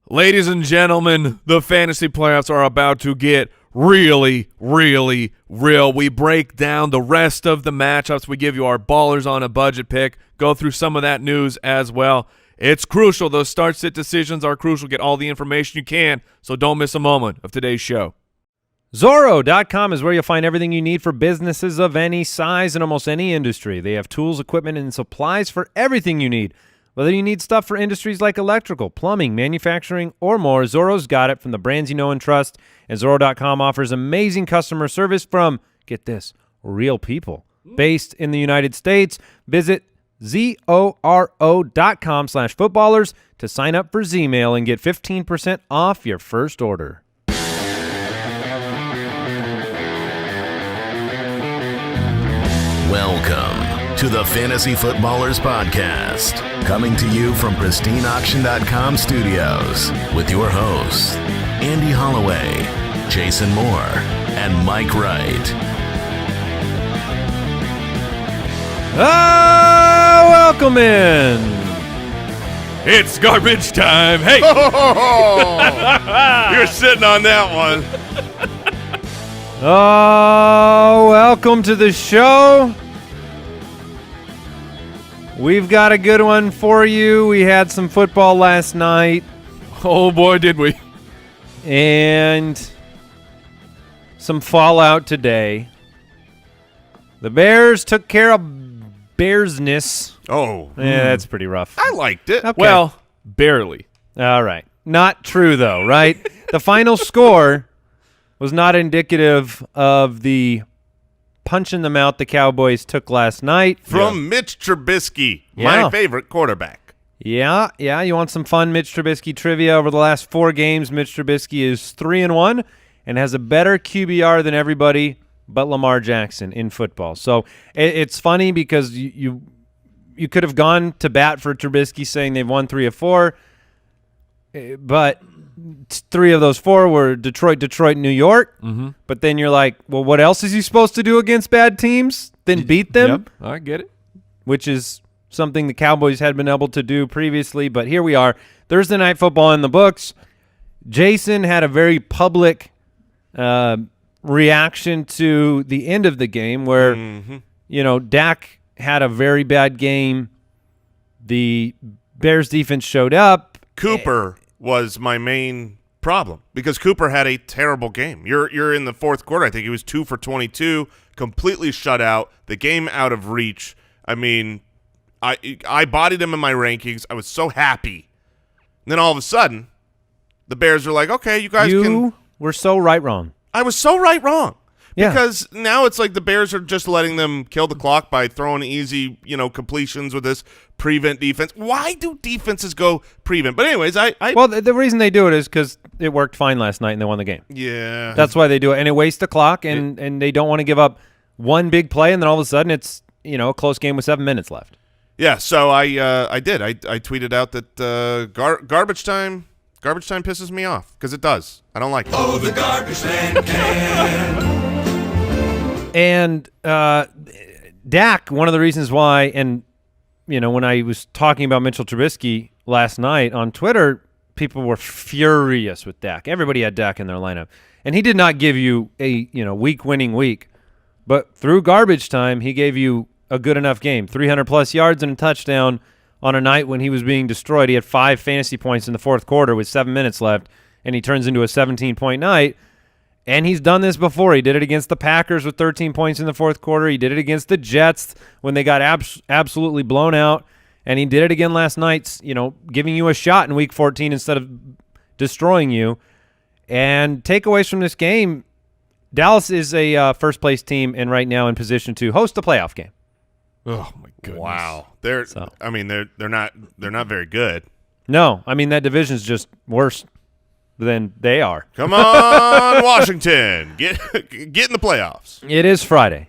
Ladies and gentlemen, the fantasy playoffs are about to get really, really real. We break down the rest of the matchups. We give you our ballers on a budget pick, go through some of that news as well. It's crucial. Those start-sit decisions are crucial. Get all the information you can, so don't miss a moment of today's show. Zorro.com is where you'll find everything you need for businesses of any size in almost any industry. They have tools, equipment, and supplies for everything you need. Whether you need stuff for industries like electrical, plumbing, manufacturing, or more, Zorro's got it from the brands you know and trust. And Zorro.com offers amazing customer service from, get this, real people. Based in the United States, visit Zoro.com/footballers to sign up for Z-Mail and get 15% off your first order. Welcome to the Fantasy Footballers Podcast, coming to you from PristineAuction.com studios with your hosts, Andy Holloway, Jason Moore, and Mike Wright. Welcome in. It's garbage time. Hey! You're sitting on that one. Welcome to the show. We've got a good one for you. We had some football last night. Oh, boy, did we. And some fallout today. The Bears took care of Bearsness. Oh. Yeah, that's pretty rough. I liked it. Okay. Well, barely. All right. Not true, though, right? The final score was not indicative of the punch in the mouth the Cowboys took last night. From Mitch Trubisky, Yeah. my favorite quarterback. Yeah. You want some fun Mitch Trubisky trivia? Over the last 4 games, Mitch Trubisky is 3-1 and has a better QBR than everybody but Lamar Jackson in football. So it's funny because you could have gone to bat for Trubisky saying they've won 3 of 4, but 3 of those 4 were Detroit, and New York. Mm-hmm. But then you're like, well, what else is he supposed to do against bad teams? Then beat them? Yep, I get it. Which is something the Cowboys had been able to do previously. But here we are, Thursday Night Football in the books. Jason had a very public reaction to the end of the game where, Dak had a very bad game. The Bears defense showed up. Cooper was my main problem because Cooper had a terrible game. You're in the fourth quarter. I think he was 2 for 22, completely shut out, the game out of reach. I mean, I bodied him in my rankings. I was so happy. And then all of a sudden, the Bears are like, okay, you guys You were so wrong. I was so wrong. Yeah. Because now it's like the Bears are just letting them kill the clock by throwing easy, completions with this prevent defense. Why do defenses go prevent? But anyways, Well, the reason they do it is because it worked fine last night and they won the game. Yeah. That's why they do it. And it wastes the clock, and they don't want to give up one big play, and then all of a sudden it's, a close game with 7 minutes left. Yeah, so I did. I tweeted out that garbage time pisses me off because it does. I don't like it. Oh, the garbage man can. And Dak, one of the reasons why, and when I was talking about Mitchell Trubisky last night on Twitter, people were furious with Dak. Everybody had Dak in their lineup, and he did not give you a week-winning week, but through garbage time, he gave you a good enough game, 300-plus yards and a touchdown on a night when he was being destroyed. He had 5 fantasy points in the fourth quarter with 7 minutes left, and he turns into a 17-point night. And he's done this before. He did it against the Packers with 13 points in the fourth quarter. He did it against the Jets when they got absolutely blown out. And he did it again last night, giving you a shot in Week 14 instead of destroying you. And takeaways from this game, Dallas is a first-place team and right now in position to host a playoff game. Oh, my goodness. Wow. They're not very good. No, that division's just worse than they are. Come on, Washington. Get in the playoffs. It is Friday.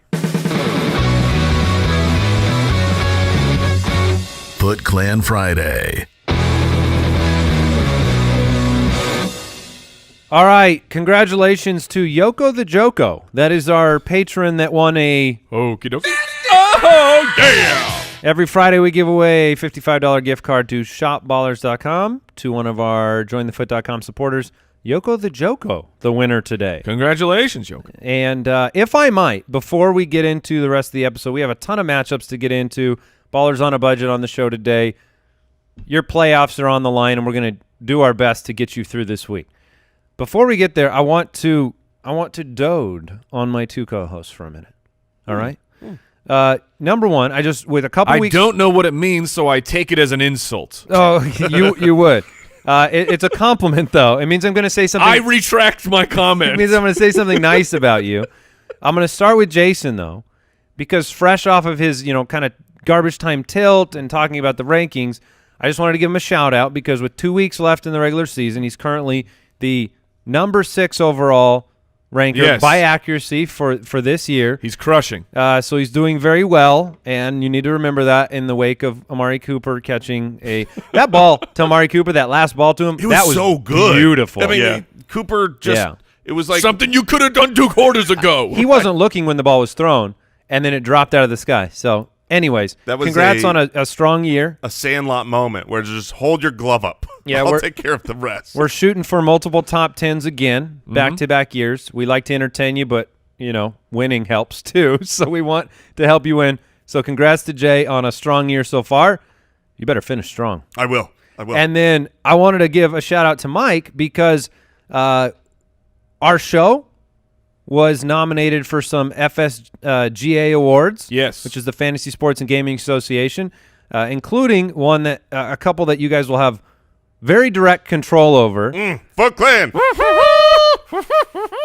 Foot Clan Friday. All right, congratulations to Yoko the Joko. That is our patron that won a Okie dokie. Oh, yeah! Every Friday we give away a $55 gift card to shopballers.com to one of our jointhefoot.com supporters, Yoko the Joko, the winner today. Congratulations, Yoko. And if I might, before we get into the rest of the episode, we have a ton of matchups to get into. Ballers on a budget on the show today. Your playoffs are on the line, and we're going to do our best to get you through this week. Before we get there, I want to dote on my two co-hosts for a minute. All right? Number one, with a couple weeks. I don't know what it means, so I take it as an insult. Oh, you would. It's a compliment, though. It means I'm going to say something. I retract my comment. It means I'm going to say something nice about you. I'm going to start with Jason, though, because fresh off of his, kind of garbage time tilt and talking about the rankings, I just wanted to give him a shout out because with 2 weeks left in the regular season, he's currently the number 6 overall ranker by accuracy for this year. He's crushing. So he's doing very well, and you need to remember that in the wake of Amari Cooper catching that ball to Amari Cooper, that last ball to him. That was so good. Beautiful. I mean, Cooper just it was like something you could have done 2 quarters ago. He wasn't looking when the ball was thrown, and then it dropped out of the sky. So, anyways, congrats on a strong year. A Sandlot moment where just hold your glove up. Yeah, I'll take care of the rest. We're shooting for multiple top 10s again, back-to-back years. We like to entertain you, but, winning helps too. So we want to help you win. So congrats to Jay on a strong year so far. You better finish strong. I will. And then I wanted to give a shout-out to Mike because our show was nominated for some FSGA awards. Yes. Which is the Fantasy Sports and Gaming Association, including one that a couple that you guys will have very direct control over. Foot Clan.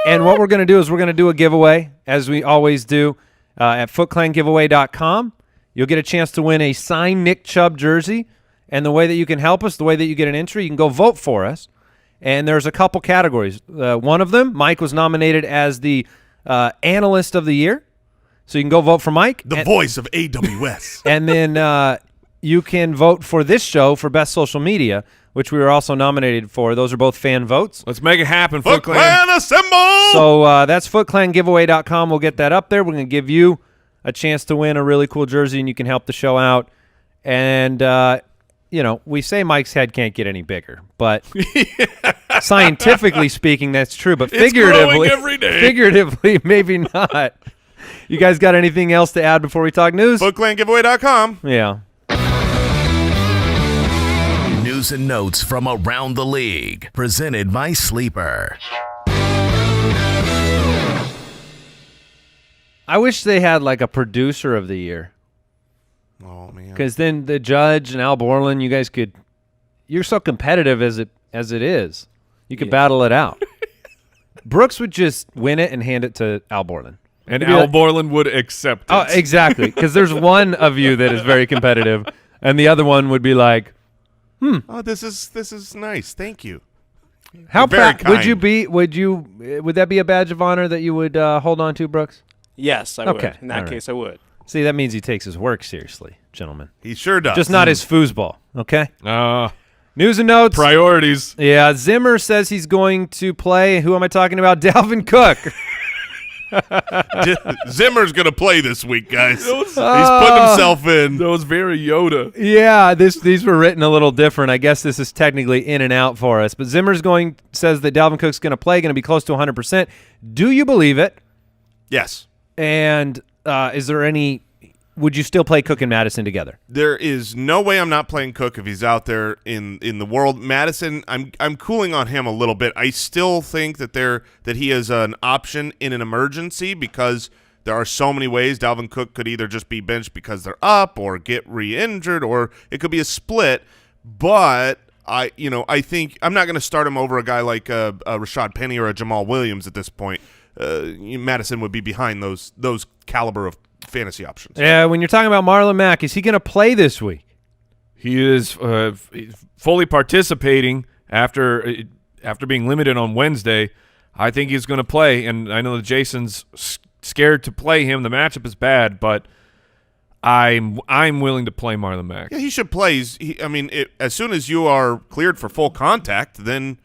And what we're going to do is we're going to do a giveaway, as we always do, at footclangiveaway.com. You'll get a chance to win a signed Nick Chubb jersey. And the way that you can help us, the way that you get an entry, you can go vote for us. And there's a couple categories. One of them, Mike was nominated as the Analyst of the Year. So you can go vote for Mike. The voice of AWS. And then you can vote for this show for Best Social Media, which we were also nominated for. Those are both fan votes. Let's make it happen, Foot Clan assemble! So that's footclangiveaway.com. We'll get that up there. We're going to give you a chance to win a really cool jersey, and you can help the show out. And, we say Mike's head can't get any bigger, but scientifically speaking, that's true. But figuratively, it's growing every day. Figuratively, maybe not. You guys got anything else to add before we talk news? FootClanGiveaway.com. Yeah. News and notes from around the league, presented by Sleeper. I wish they had like a producer of the year. Oh man! Because then the judge and Al Borland, you guys could. You're so competitive as it is. You could battle it out. Brooks would just win it and hand it to Al Borland. And Al Borland would accept it. Oh, exactly. Because there's one of you that is very competitive, and the other one would be like, Oh, this is nice. Thank you. How very proud would you kind. be? Would that be a badge of honor that you would hold on to, Brooks? Yes, I Okay, would. In that all right. case, I would. See, that means he takes his work seriously, gentlemen. He sure does. Just not his foosball, okay? News and notes. Priorities. Yeah, Zimmer says he's going to play. Who am I talking about? Dalvin Cook. Zimmer's gonna play this week, guys. He's putting himself in. That was very Yoda. Yeah, these were written a little different. I guess this is technically in and out for us. But Zimmer's says that Dalvin Cook's going to play, going to be close to 100%. Do you believe it? Yes. And is there any? Would you still play Cook and Madison together? There is no way I'm not playing Cook if he's out there in the world. Madison, I'm cooling on him a little bit. I still think that he is an option in an emergency because there are so many ways Dalvin Cook could either just be benched because they're up or get re-injured, or it could be a split. But I think I'm not going to start him over a guy like a Rashad Penny or a Jamal Williams at this point. Madison would be behind those caliber of fantasy options. Yeah, when you're talking about Marlon Mack, is he going to play this week? He is fully participating after being limited on Wednesday. I think he's going to play, and I know that Jason's scared to play him. The matchup is bad, but I'm willing to play Marlon Mack. Yeah, he should play. As soon as you are cleared for full contact, then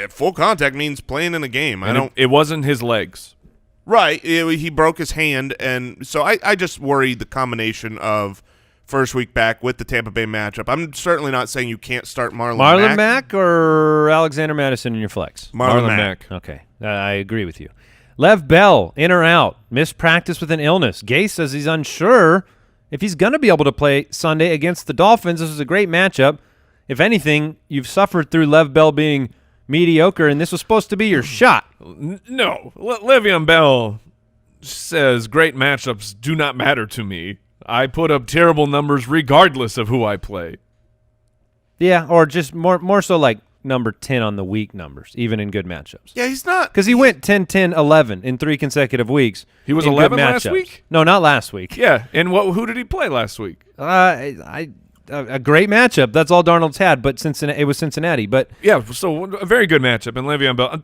full contact means playing in a game. It wasn't his legs. Right. He broke his hand, and so I just worry the combination of first week back with the Tampa Bay matchup. I'm certainly not saying you can't start Marlon Marlon Mack. Mack or Alexander Madison in your flex? Marlon Mack. Okay, I agree with you. Lev Bell, in or out? Missed practice with an illness. Gay says he's unsure if he's going to be able to play Sunday against the Dolphins. This is a great matchup. If anything, you've suffered through Lev Bell being mediocre, and this was supposed to be your shot. No, Le'Veon Bell says great matchups do not matter to me. I put up terrible numbers regardless of who I play. Yeah, or just more so like number 10 on the week numbers, even in good matchups. Yeah, he's not. Because he went 10, 10, 11 in 3 consecutive weeks. He was in good 11 last matchups. week? No, not last week. Yeah, and who did he play last week? A great matchup. That's all Darnold's had, but it was Cincinnati. But Yeah, so a very good matchup. And Le'Veon Bell,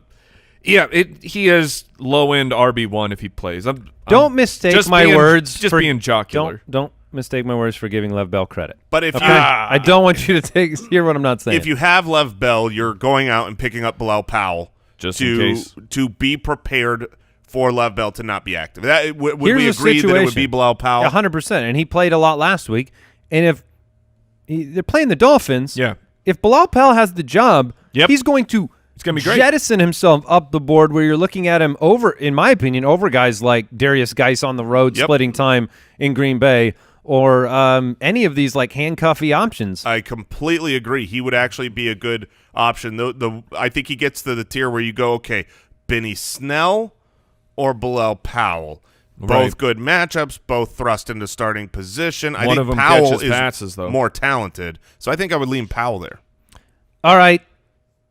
he is low-end RB1 if he plays. don't mistake just my being- words. Just for, being jocular. Don't mistake my words for giving Lev Bell credit. But if Okay? you I don't want you to hear what I'm not saying. if you have Lev Bell, you're going out and picking up Bilal Powell Just in case. to be prepared for Lev Bell to not be active. That would Here's we the agree that it would be situation. Bilal Powell? 100%, and he played a lot last week. And if they're playing the Dolphins, Yeah. if Bilal Powell has the job, Yep. he's going to gonna be great. jettison himself up the board where you're looking at him over, in my opinion, over guys like Darius Geis on the road Yep. splitting time in Green Bay or any of these like handcuffy options. I completely agree. He would actually be a good option. I think he gets to the tier where you go, okay, Benny Snell or Bilal Powell. Both Right. good matchups, both thrust into starting position. I One think of them Powell catches is passes, though. more talented. So I think I would lean Powell there. All right.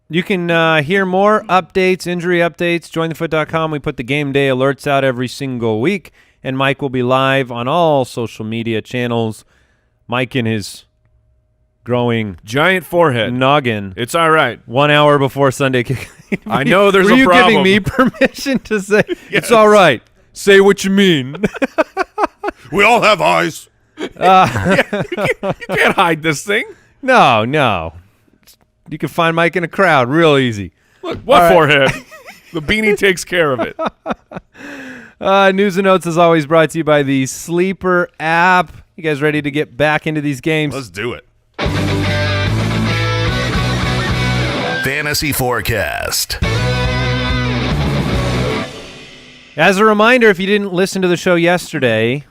You can hear more updates, injury updates, jointhefoot.com. We put the game day alerts out every single week, and Mike will be live on all social media channels. Mike in his growing Giant forehead. noggin. It's all right. 1 hour before Sunday kick. I know there's Were a you problem. giving me permission to say, it's all right, say what you mean? We all have eyes. You can't hide this thing. No. You can find Mike in a crowd real easy. Look, what All right. forehead? The beanie takes care of it. News and Notes is always brought to you by the Sleeper app. You guys ready to get back into these games? Let's do it. Fantasy Forecast. As a reminder, if you didn't listen to the show yesterday,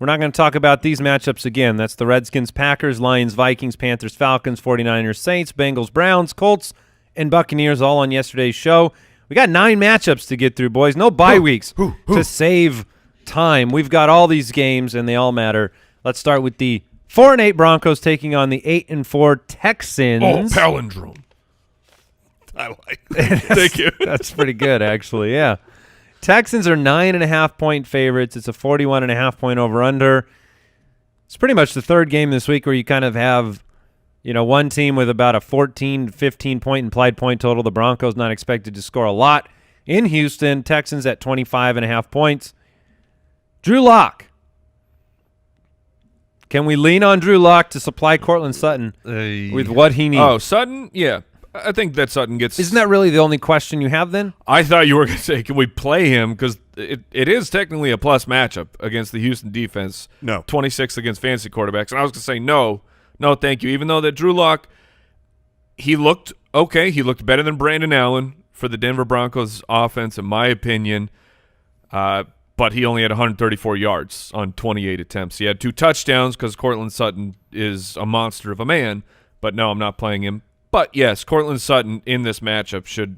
we're not going to talk about these matchups again. That's the Redskins, Packers, Lions, Vikings, Panthers, Falcons, 49ers, Saints, Bengals, Browns, Colts, and Buccaneers all on yesterday's show. We got 9 matchups to get through, boys. No bye weeks to save time. We've got all these games, and they all matter. Let's start with the 4-8 Broncos taking on the 8-4 Texans. Oh, palindrome. I like that. Thank you. That's pretty good, actually. Yeah. Texans are 9.5-point favorites. It's a 41.5-point over-under. It's pretty much the third game this week where you kind of have, one team with about a 14 to 15-point implied point total. The Broncos not expected to score a lot in Houston. Texans at 25.5 points. Drew Lock. Can we lean on Drew Lock to supply Cortland Sutton with what he needs? Oh, Sutton? Yeah. I think that Sutton gets... Isn't that really the only question you have then? I thought you were going to say, can we play him? Because it is technically a plus matchup against the Houston defense. No. 26 against fantasy quarterbacks. And I was going to say, no, thank you. Even though that Drew Lock, he looked okay. He looked better than Brandon Allen for the Denver Broncos offense, in my opinion. But he only had 134 yards on 28 attempts. He had 2 touchdowns because Cortland Sutton is a monster of a man. But no, I'm not playing him. But, yes, Cortland Sutton in this matchup should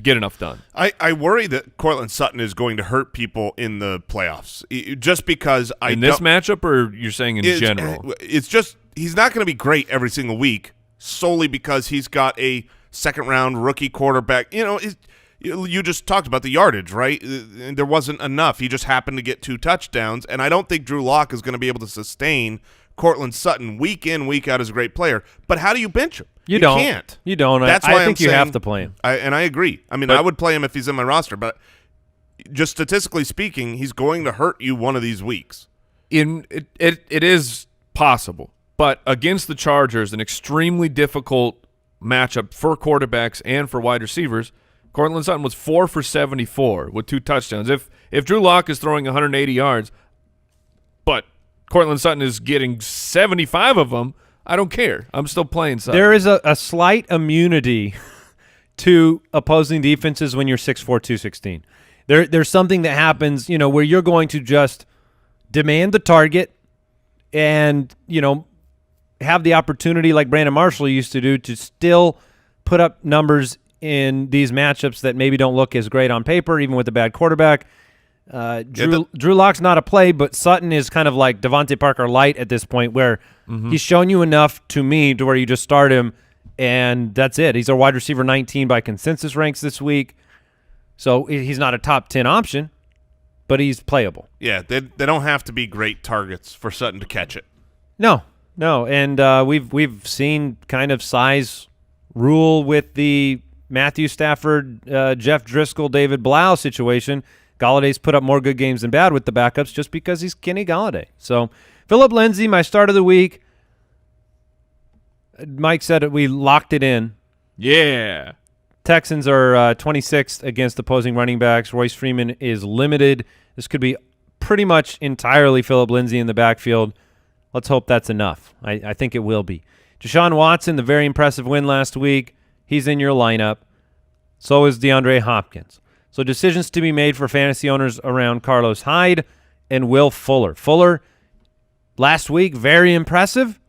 get enough done. I worry that Cortland Sutton is going to hurt people in the playoffs just because In this matchup, or you're saying in general? It's just he's not going to be great every single week solely because he's got a second-round rookie quarterback. You just talked about the yardage, right? There wasn't enough. He just happened to get 2 touchdowns, and I don't think Drew Lock is going to be able to sustain Cortland Sutton week in, week out as a great player. But how do you bench him? You don't. Can't. You don't. That's I why think I'm you have saying- to play him. And I agree. I mean, I would play him if he's in my roster, but just statistically speaking, he's going to hurt you one of these weeks. It is possible, but against the Chargers, an extremely difficult matchup for quarterbacks and for wide receivers. Cortland Sutton was 4 for 74 with 2 touchdowns. If Drew Lock is throwing 180 yards, but Cortland Sutton is getting 75 of them, I don't care. I'm still playing Sutton. There is a slight immunity to opposing defenses when you're 6'4", 216. There's something that happens, where you're going to just demand the target and, have the opportunity like Brandon Marshall used to do to still put up numbers in these matchups that maybe don't look as great on paper, even with a bad quarterback. Drew Lock's not a play, but Sutton is kind of like Devontae Parker light at this point, where he's shown you enough to me to where you just start him, and that's it. He's our wide receiver 19 by consensus ranks this week, so he's not a top 10 option, but he's playable. Yeah, they don't have to be great targets for Sutton to catch it. No, and we've seen kind of size rule with the Matthew Stafford, Jeff Driscoll, David Blau situation. Galladay's put up more good games than bad with the backups just because he's Kenny Galladay. So, Phillip Lindsay, my start of the week. Mike said it, we locked it in. Yeah. Texans are 26th against opposing running backs. Royce Freeman is limited. This could be pretty much entirely Phillip Lindsay in the backfield. Let's hope that's enough. I think it will be. Deshaun Watson, the very impressive win last week. He's in your lineup. So is DeAndre Hopkins. So decisions to be made for fantasy owners around Carlos Hyde and Will Fuller. Fuller, last week, very impressive.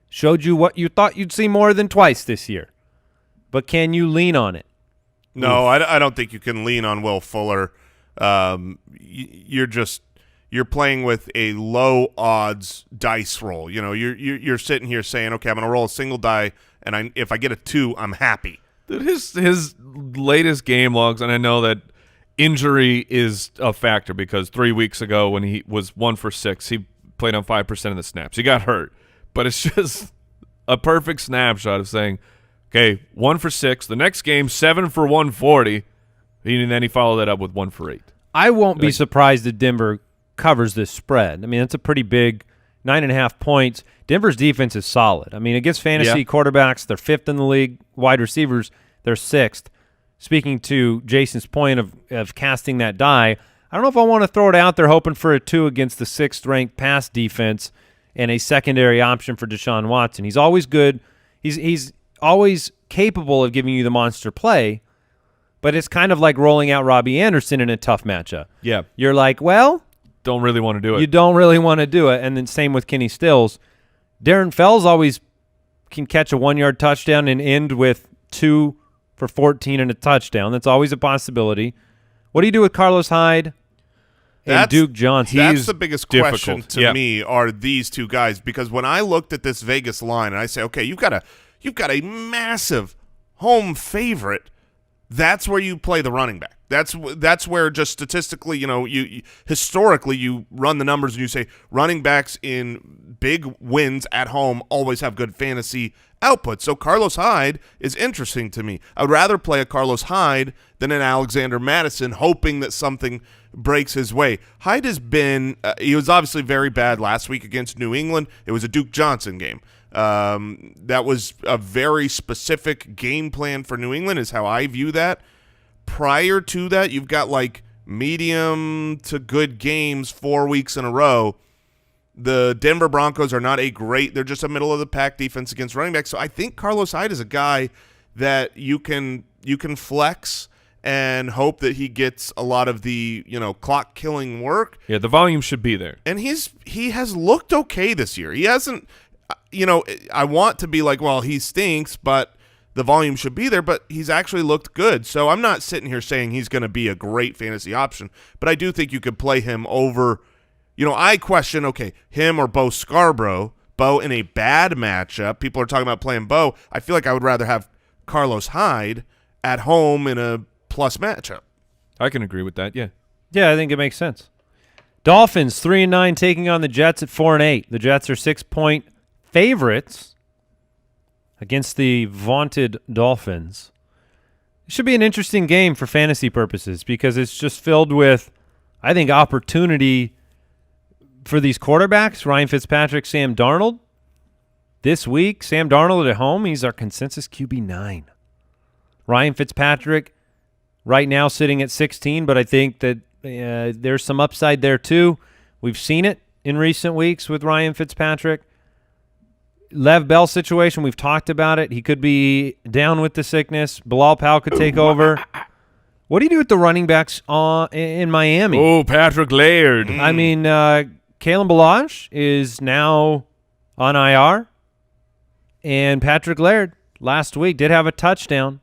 Showed you what you thought you'd see more than twice this year. But can you lean on it? No, I don't think you can lean on Will Fuller. You're playing with a low odds dice roll. You're sitting here saying, okay, I'm going to roll a single die, and if I get a 2, I'm happy. Dude, his latest game logs, and I know that injury is a factor because 3 weeks ago when he was 1 for 6, he played on 5% of the snaps. He got hurt. But it's just a perfect snapshot of saying, okay, 1 for 6. The next game, 7 for 140. And then he followed that up with 1 for 8. I won't be surprised if Denver covers this spread. I mean, it's a pretty big 9.5 points. Denver's defense is solid. I mean, against fantasy quarterbacks, they're 5th in the league. Wide receivers, they're 6th. Speaking to Jason's point of casting that die, I don't know if I want to throw it out there hoping for a 2 against the 6th-ranked pass defense and a secondary option for Deshaun Watson. He's always good. He's always capable of giving you the monster play, but it's kind of like rolling out Robbie Anderson in a tough matchup. Yeah. You're like, well, don't really want to do it. You don't really want to do it. And then same with Kenny Stills. Darren Fells always can catch a 1-yard touchdown and end with 2 for 14 and a touchdown. That's always a possibility. What do you do with Carlos Hyde and Duke Johnson? That's the biggest question difficult. to me are these two guys, because when I looked at this Vegas line and I say, okay, you've got a massive home favorite, that's where you play the running back. That's where just statistically, you historically you run the numbers and you say running backs in big wins at home always have good fantasy output. So Carlos Hyde is interesting to me. I would rather play a Carlos Hyde than an Alexander Madison, hoping that something breaks his way. Hyde has been he was obviously very bad last week against New England. It was a Duke Johnson game. That was a very specific game plan for New England is how I view that. Prior to that, you've got like medium to good games 4 weeks in a row. The Denver Broncos are not they're just a middle-of-the-pack defense against running backs. So I think Carlos Hyde is a guy that you can flex and hope that he gets a lot of the clock-killing work. Yeah, the volume should be there. And he has looked okay this year. He hasn't I want to be like, well, he stinks, but the volume should be there, but he's actually looked good. So I'm not sitting here saying he's going to be a great fantasy option, but I do think you could play him over I question, okay, him or Bo Scarborough. Bo in a bad matchup. People are talking about playing Bo. I feel like I would rather have Carlos Hyde at home in a plus matchup. I can agree with that, yeah. Yeah, I think it makes sense. Dolphins 3-9 taking on the Jets at 4-8. The Jets are 6-point favorites against the vaunted Dolphins. It should be an interesting game for fantasy purposes because it's just filled with, I think, opportunity for these quarterbacks, Ryan Fitzpatrick, Sam Darnold. This week, Sam Darnold at home, he's our consensus QB9. Ryan Fitzpatrick right now sitting at 16, but I think that there's some upside there too. We've seen it in recent weeks with Ryan Fitzpatrick. Lev Bell situation, we've talked about it. He could be down with the sickness. Bilal Powell could take over. What do you do with the running backs in Miami? Oh, Patrick Laird. I mean, Kalen Ballage is now on IR, and Patrick Laird last week did have a touchdown.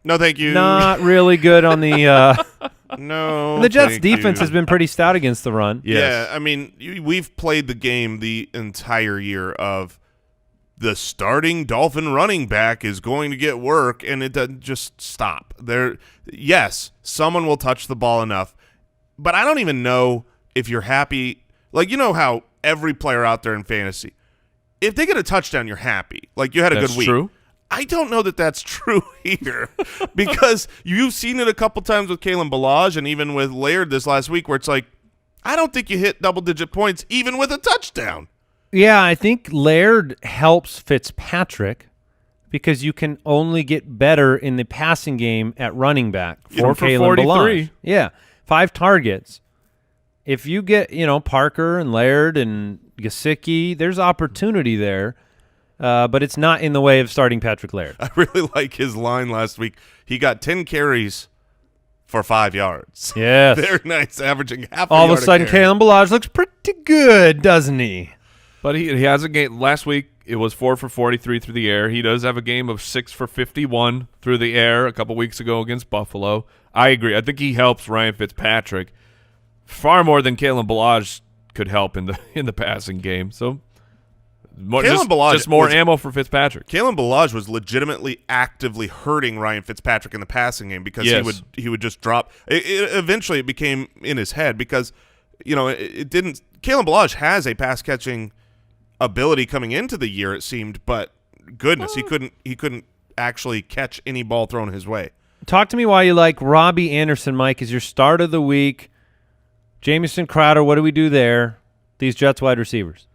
No, thank you. Not really good on the No. the Jets' thank defense you. has been pretty stout against the run. Yes. Yeah, I mean, we've played the game the entire year of the starting Dolphin running back is going to get work, and it doesn't just stop. Yes, someone will touch the ball enough, but I don't even know if you're happy. Like, you know how every player out there in fantasy, if they get a touchdown, you're happy. Like, you had a That's good week. true. I don't know that that's true here because you've seen it a couple times with Kalen Ballage and even with Laird this last week where it's like, I don't think you hit double-digit points even with a touchdown. Yeah, I think Laird helps Fitzpatrick because you can only get better in the passing game at running back. 4 for Kalen 43. Ballage. Yeah, 5 targets. If you get, Parker and Laird and Gesicki, there's opportunity there, but it's not in the way of starting Patrick Laird. I really like his line last week. He got 10 carries for 5 yards. Yes. Very nice, averaging half All yard of a sudden, carry. Kalen Ballage looks pretty good, doesn't he? But he has a game. Last week, it was 4 for 43 through the air. He does have a game of 6 for 51 through the air a couple weeks ago against Buffalo. I agree. I think he helps Ryan Fitzpatrick far more than Kalen Ballage could help in the passing game. So just more ammo for Fitzpatrick. Kalen Ballage was legitimately actively hurting Ryan Fitzpatrick in the passing game because Yes. he would just drop. Eventually, it became in his head because it didn't. Kalen Ballage has a pass catching ability coming into the year, it seemed, but goodness, he couldn't actually catch any ball thrown his way. Talk to me why you like Robbie Anderson, Mike, as your start of the week. Jamison Crowder, what do we do there? These Jets wide receivers.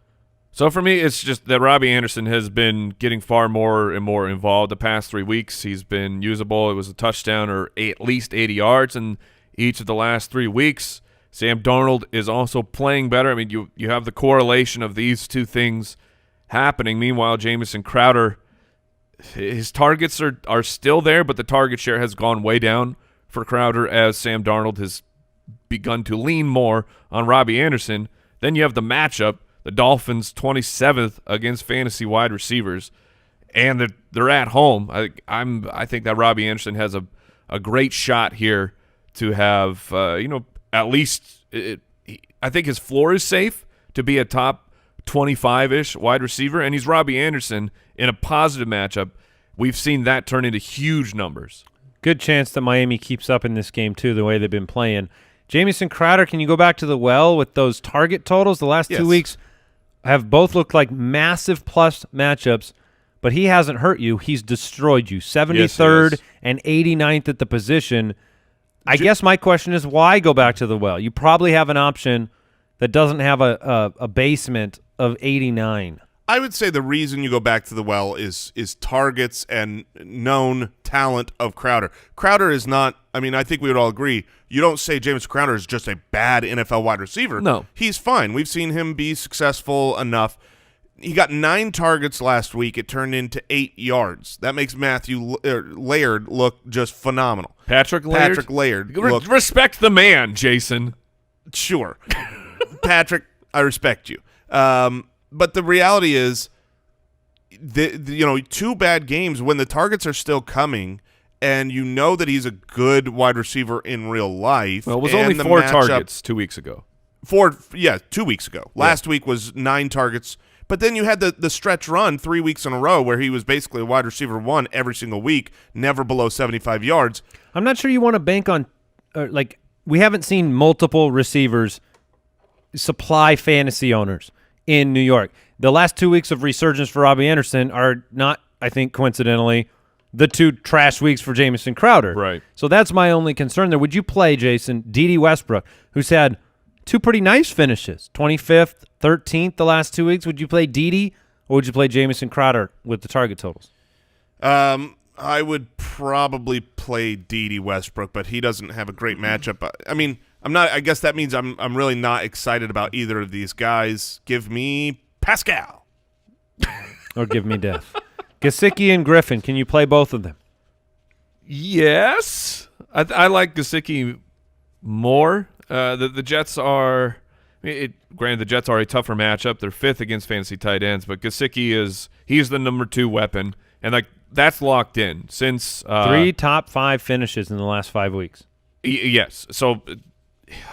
So for me, it's just that Robbie Anderson has been getting far more and more involved the past 3 weeks. He's been usable. It was a touchdown or at least 80 yards in each of the last 3 weeks. Sam Darnold is also playing better. I mean, you have the correlation of these two things happening. Meanwhile, Jamison Crowder, his targets are still there, but the target share has gone way down for Crowder as Sam Darnold has begun to lean more on Robbie Anderson. Then you have the matchup, the Dolphins 27th against fantasy wide receivers, and they're at home. I think that Robbie Anderson has a great shot here to have at least I think his floor is safe to be a top 25-ish wide receiver, and he's Robbie Anderson in a positive matchup. We've seen that turn into huge numbers. Good chance that Miami keeps up in this game, too, the way they've been playing. Jamison Crowder, can you go back to the well with those target totals? The last 2 weeks have both looked like massive plus matchups, but he hasn't hurt you. He's destroyed you. 73rd Yes, and 89th at the position. I guess my question is, why go back to the well? You probably have an option that doesn't have a basement of 89. I would say the reason you go back to the well is targets and known talent of Crowder. Crowder is not – I mean, I think we would all agree. You don't say James Crowder is just a bad NFL wide receiver. No. He's fine. We've seen him be successful enough. He got 9 targets last week. It turned into 8 yards. That makes Matthew Laird look just phenomenal. Patrick Laird. Look, Respect the man, Jason. sure. Patrick, I respect you. But the reality is, 2 bad games when the targets are still coming, and you know that he's a good wide receiver in real life. Well, it was and only the 4 matchup- targets 2 weeks ago. 2 weeks ago. Last week was 9 targets. But then you had the stretch run 3 weeks in a row where he was basically a wide receiver 1 every single week, never below 75 yards. I'm not sure you want to bank on we haven't seen multiple receivers supply fantasy owners in New York. The last 2 weeks of resurgence for Robbie Anderson are not, I think, coincidentally, the 2 trash weeks for Jamison Crowder. Right. So that's my only concern there. Would you play, Jason, Dede Westbrook, who's had 2 pretty nice finishes, 25th, 13th the last 2 weeks? Would you play Dede, or would you play Jamison Crowder with the target totals? I would probably play Dede Westbrook, but he doesn't have a great matchup. I mean, I guess that means I'm really not excited about either of these guys. Give me Pascal. Or give me death. Gesicki and Griffin, can you play both of them? Yes. I like Gesicki more. The Jets are granted the Jets are a tougher matchup. They're 5th against fantasy tight ends, but Gesicki he's the number 2 weapon, and like that's locked in since 3 top 5 finishes in the last 5 weeks. Yes. So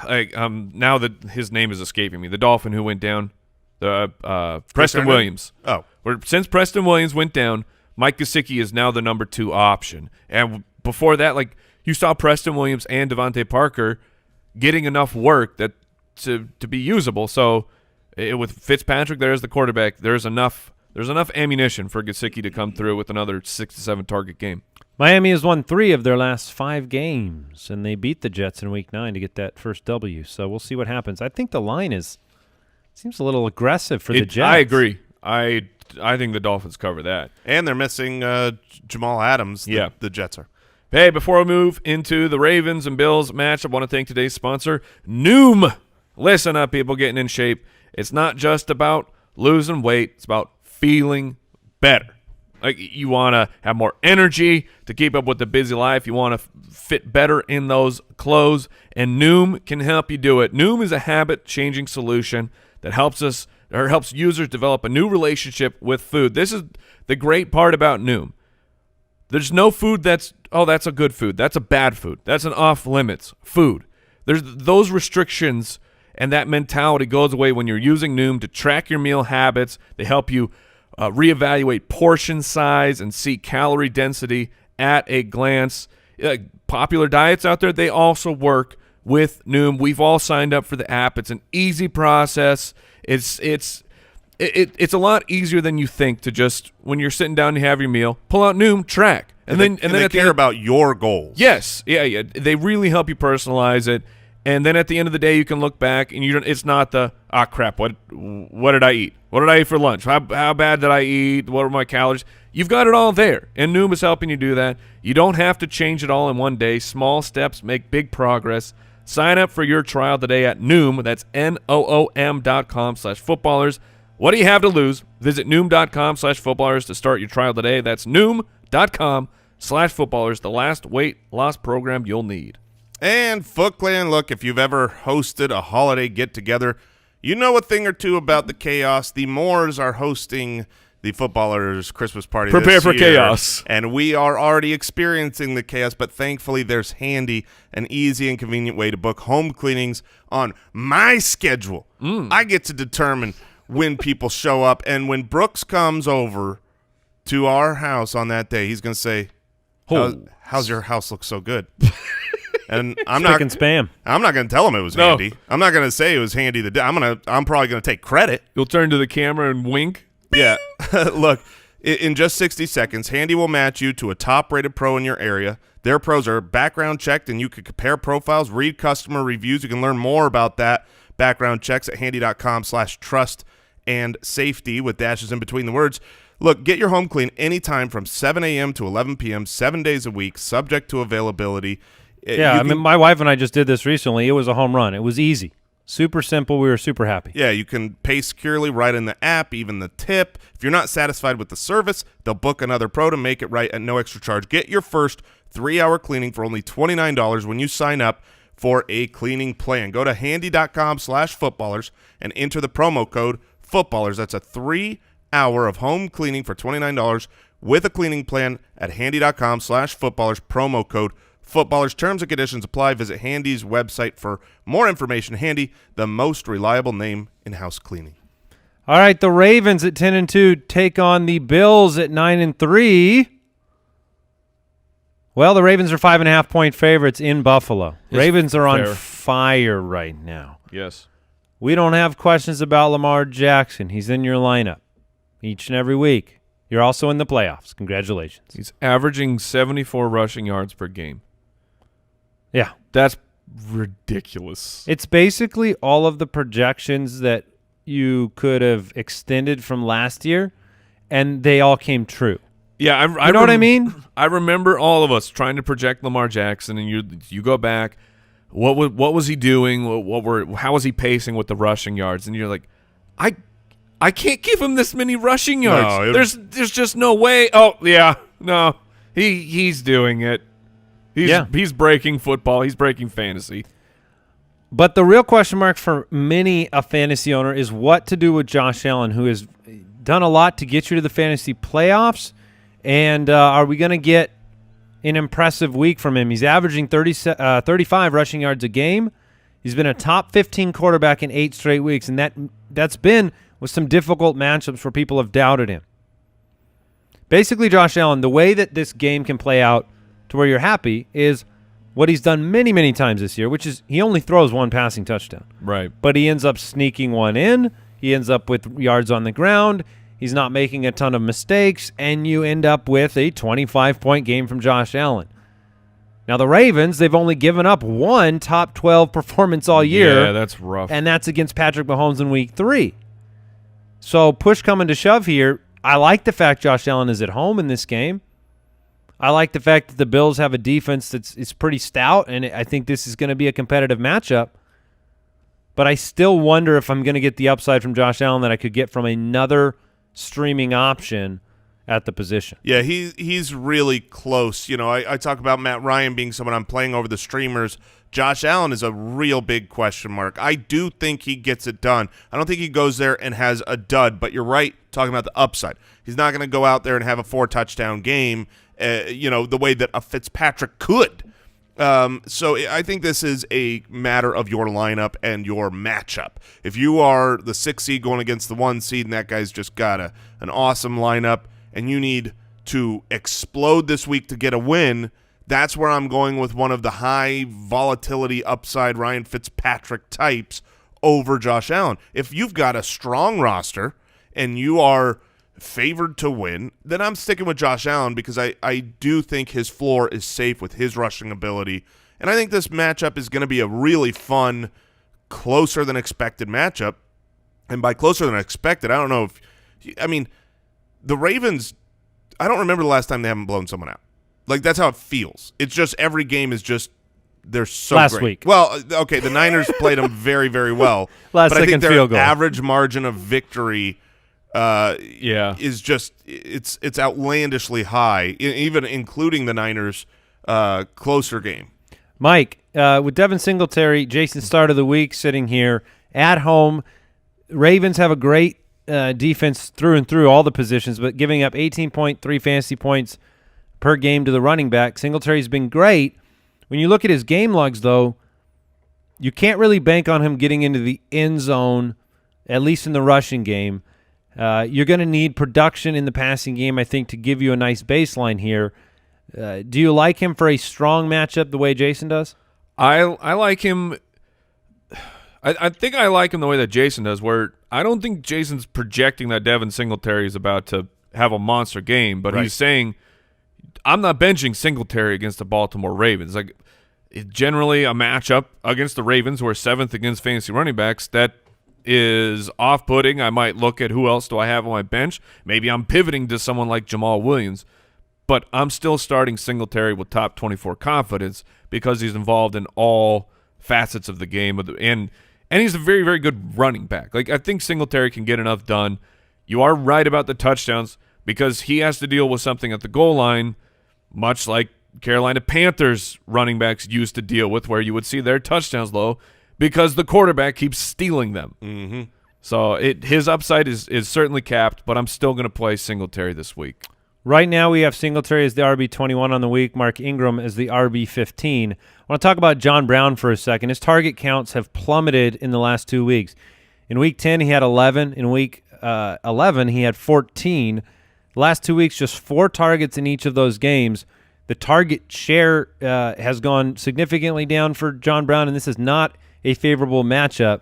now that his name is escaping me, the Dolphin who went down, Preston Williams. Oh. Since Preston Williams went down, Mike Gesicki is now the number 2 option. And before that, like you saw Preston Williams and Devontae Parker getting enough work that to be usable. So with Fitzpatrick there as the quarterback, there's enough ammunition for Gesicki to come through with another 6 to 7 target game. Miami has won 3 of their last 5 games, and they beat the Jets in Week 9 to get that first W. So we'll see what happens. I think the line seems a little aggressive for the Jets. I agree. I think the Dolphins cover that. And they're missing Jamal Adams. The Jets are. Hey, before we move into the Ravens and Bills match, I want to thank today's sponsor, Noom. Listen up, people getting in shape. It's not just about losing weight. It's about feeling better. Like you want to have more energy to keep up with the busy life. You want to fit better in those clothes, and Noom can help you do it. Noom is a habit-changing solution that helps users develop a new relationship with food. This is the great part about Noom. There's no food that's a good food. That's a bad food. That's an off-limits food. There's those restrictions, and that mentality goes away when you're using Noom to track your meal habits. They help you reevaluate portion size and see calorie density at a glance. Popular diets out there, they also work with Noom. We've all signed up for the app. It's an easy process. It's a lot easier than you think to just, when you're sitting down and you have your meal, pull out Noom, track. And then they care about your goals. Yes. Yeah. They really help you personalize it. And then at the end of the day, you can look back and it's not the, crap, what did I eat? What did I eat for lunch? How bad did I eat? What were my calories? You've got it all there, and Noom is helping you do that. You don't have to change it all in one day. Small steps make big progress. Sign up for your trial today at Noom. That's Noom.com/footballers. What do you have to lose? Visit Noom.com/footballers to start your trial today. That's Noom.com/footballers, the last weight loss program you'll need. And Foot Clan, look, if you've ever hosted a holiday get-together, you know a thing or two about the chaos. The Moors are hosting the Footballers Christmas party Prepare this for year, chaos. and we are already experiencing the chaos, but thankfully there's Handy, an easy and convenient way to book home cleanings on my schedule. I get to determine when people show up, and when Brooks comes over to our house on that day, he's going to say, how's your house look so good? And I'm not spam. I'm not going to tell him it was Handy. I'm not going to say it was Handy. I'm probably going to take credit. You'll turn to the camera and wink. Yeah. Look, in just 60 seconds, Handy will match you to a top-rated pro in your area. Their pros are background checked, and you can compare profiles, read customer reviews. You can learn more about that background checks at handy.com/trust and safety with dashes in between the words. Look, get your home clean anytime from 7 a.m. to 11 p.m., 7 days a week, subject to availability. Yeah, I mean, my wife and I just did this recently. It was a home run. It was easy. Super simple. We were super happy. Yeah, you can pay securely right in the app, even the tip. If you're not satisfied with the service, they'll book another pro to make it right at no extra charge. Get your first 3-hour cleaning for only $29 when you sign up for a cleaning plan. Go to handy.com/footballers and enter the promo code footballers. That's a 3-hour of home cleaning for $29 with a cleaning plan at handy.com/footballers, promo code footballers. Terms and conditions apply. Visit Handy's website for more information. Handy, the most reliable name in house cleaning. All right, the Ravens at 10-2 take on the Bills at 9-3. Well, the Ravens are 5.5-point favorites in Buffalo. Ravens are on fire right now. Yes. We don't have questions about Lamar Jackson. He's in your lineup each and every week. You're also in the playoffs. Congratulations. He's averaging 74 rushing yards per game. Yeah. That's ridiculous. It's basically all of the projections that you could have extended from last year, and they all came true. Yeah, I know what I mean? I remember all of us trying to project Lamar Jackson, and you go back. what was he doing? How was he pacing with the rushing yards? And you're like, I can't give him this many rushing yards. No, there's just no way. Oh yeah, no, he's doing it. He's breaking football. He's breaking fantasy. But the real question mark for many a fantasy owner is what to do with Josh Allen, who has done a lot to get you to the fantasy playoffs. And are we going to get an impressive week from him? He's averaging 35 rushing yards a game. He's been a top 15 quarterback in 8 straight weeks, and that's been with some difficult matchups where people have doubted him. Basically, Josh Allen, the way that this game can play out to where you're happy is what he's done many, many times this year, which is he only throws one passing touchdown. Right. But he ends up sneaking one in. He ends up with yards on the ground. He's not making a ton of mistakes, and you end up with a 25-point game from Josh Allen. Now, the Ravens, they've only given up one top 12 performance all year. Yeah, that's rough. And that's against Patrick Mahomes in Week 3. So push coming to shove here, I like the fact Josh Allen is at home in this game. I like the fact that the Bills have a defense that's pretty stout, and I think this is going to be a competitive matchup. But I still wonder if I'm going to get the upside from Josh Allen that I could get from another streaming option at the position. Yeah, he's really close. You know, I talk about Matt Ryan being someone I'm playing over the streamers. Josh Allen is a real big question mark. I do think he gets it done. I don't think he goes there and has a dud, but you're right talking about the upside. He's not going to go out there and have a 4-touchdown game, the way that a Fitzpatrick could. So I think this is a matter of your lineup and your matchup. If you are the 6 seed going against the 1 seed and that guy's just got an awesome lineup and you need to explode this week to get a win, that's where I'm going with one of the high volatility upside Ryan Fitzpatrick types over Josh Allen. If you've got a strong roster and you are favored to win, then I'm sticking with Josh Allen because I do think his floor is safe with his rushing ability. And I think this matchup is going to be a really fun, closer than expected matchup. And by closer than expected, I don't know the Ravens, I don't remember the last time they haven't blown someone out. Like, that's how it feels. It's just every game is just they're so last great. week. Well, okay, the Niners played them very, very well. Last but I think second their field goal. average margin of victory is just it's outlandishly high, even including the Niners' closer game. Mike, with Devin Singletary, Jason's start of the week sitting here at home. Ravens have a great defense through and through all the positions, but giving up 18.3 fantasy points per game to the running back. Singletary's been great. When you look at his game logs, though, you can't really bank on him getting into the end zone, at least in the rushing game. You're going to need production in the passing game, I think, to give you a nice baseline here. Do you like him for a strong matchup the way Jason does? I like him. I think I like him the way that Jason does, where I don't think Jason's projecting that Devin Singletary is about to have a monster game, but Right. he's saying, I'm not benching Singletary against the Baltimore Ravens. Like, generally a matchup against the Ravens, who are 7th against fantasy running backs, that is off-putting. I might look at who else do I have on my bench. Maybe I'm pivoting to someone like Jamal Williams, but I'm still starting Singletary with top 24 confidence because he's involved in all facets of the game, and he's a very, very good running back. Like, I think Singletary can get enough done. You are right about the touchdowns because he has to deal with something at the goal line, much like Carolina Panthers running backs used to deal with, where you would see their touchdowns low because the quarterback keeps stealing them. Mm-hmm. So his upside is certainly capped, but I'm still going to play Singletary this week. Right now we have Singletary as the RB21 on the week, Mark Ingram as the RB15. I want to talk about John Brown for a second. His target counts have plummeted in the last 2 weeks. In Week 10, he had 11. In Week 11, he had 14. The last 2 weeks, just 4 targets in each of those games. The target share has gone significantly down for John Brown, and this is not a favorable matchup.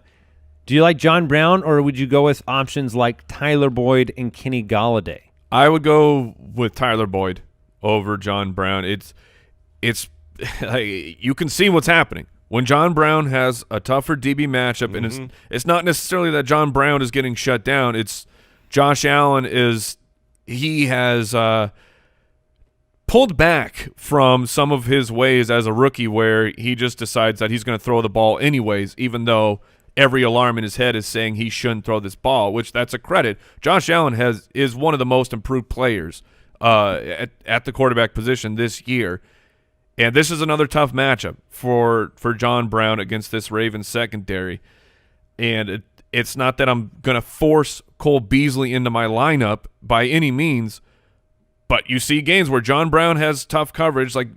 Do you like John Brown, or would you go with options like Tyler Boyd and Kenny Golladay? I would go with Tyler Boyd over John Brown. It's you can see what's happening. When John Brown has a tougher DB matchup, and it's not necessarily that John Brown is getting shut down. It's Josh Allen has pulled back from some of his ways as a rookie where he just decides that he's going to throw the ball anyways, even though every alarm in his head is saying he shouldn't throw this ball, which that's a credit. Josh Allen is one of the most improved players at the quarterback position this year. And this is another tough matchup for John Brown against this Ravens secondary. And it's not that I'm going to force Cole Beasley into my lineup by any means, but you see games where John Brown has tough coverage, like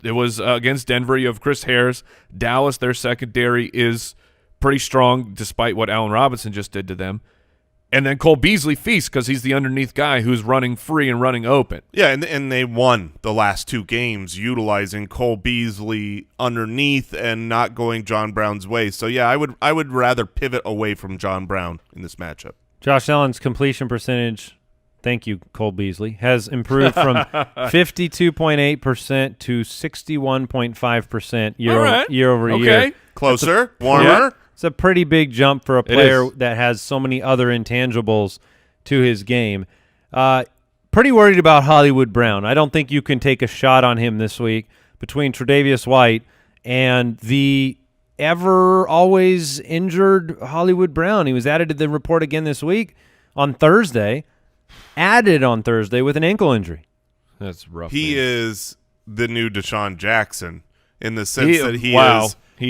it was against Denver. You have Chris Harris. Dallas, their secondary is pretty strong despite what Allen Robinson just did to them. And then Cole Beasley feasts because he's the underneath guy who's running free and running open. Yeah, and they won the last two games utilizing Cole Beasley underneath and not going John Brown's way. So yeah, I would rather pivot away from John Brown in this matchup. Josh Allen's completion percentage, thank you, Cole Beasley, has improved from 52.8% to 61.5% year over year. Closer, warmer. Yeah. It's a pretty big jump for a player is. that has so many other intangibles to his game. Pretty worried about Hollywood Brown. I don't think you can take a shot on him this week between Tre'Davious White and the always injured Hollywood Brown. He was added to the report again this week on Thursday, with an ankle injury. That's rough. He man. is the new Deshaun Jackson in the sense that he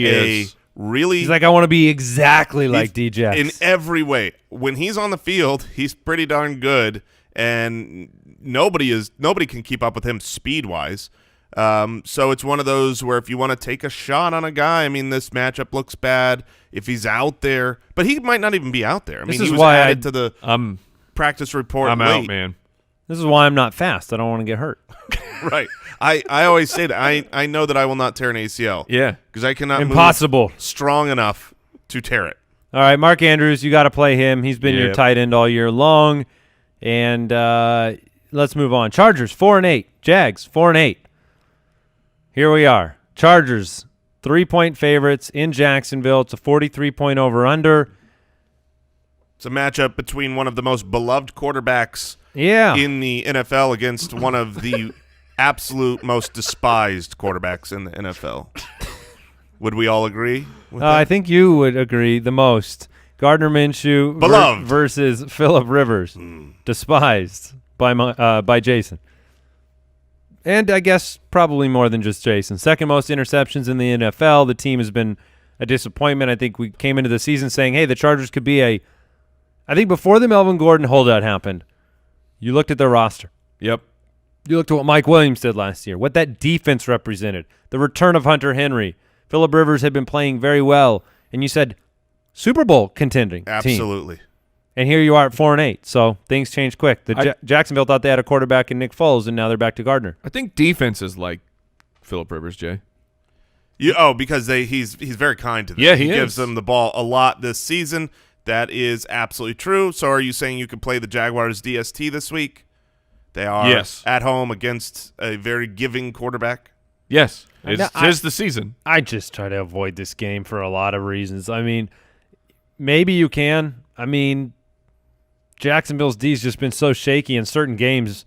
is really. He's like, I want to be exactly like DJ. In every way. When he's on the field, he's pretty darn good, and nobody can keep up with him speed-wise. So it's one of those where if you want to take a shot on a guy, I mean, this matchup looks bad if he's out there, but he might not even be out there. I mean, he was added to the practice report. I'm late. out, man. This is why I'm not fast. I don't want to get hurt. Right. I always say that I know that I will not tear an ACL. Yeah. Because I cannot Impossible. move strong enough to tear it. All right, Mark Andrews, you got to play him. He's been your Yep. tight end all year long. And let's move on. Chargers 4-8. Jags 4-8. Here we are. Chargers 3-point favorites in Jacksonville. It's a 43-point over/under. It's a matchup between one of the most beloved quarterbacks Yeah. in the NFL against one of the absolute most despised quarterbacks in the NFL. Would we all agree with that? I think you would agree the most. Gardner Minshew Beloved. versus Phillip Rivers. Despised by Jason. And I guess probably more than just Jason. Second most interceptions in the NFL. The team has been a disappointment. I think we came into the season saying, hey, the Chargers could be I think before the Melvin Gordon holdout happened, you looked at their roster. Yep. You looked at what Mike Williams did last year, what that defense represented, the return of Hunter Henry. Phillip Rivers had been playing very well, and you said Super Bowl contending team. Absolutely. And here you are at 4-8, so things change quick. Jacksonville thought they had a quarterback in Nick Foles, and now they're back to Gardner. I think defense is like Phillip Rivers, Jay. Because he's very kind to them. Yeah, he gives is. them the ball a lot this season. That is absolutely true. So are you saying you could play the Jaguars DST this week? They are Yes. at home against a very giving quarterback. Yes. No, It's tis the season. I just try to avoid this game for a lot of reasons. I mean, maybe you can. I mean, Jacksonville's D's just been so shaky in certain games.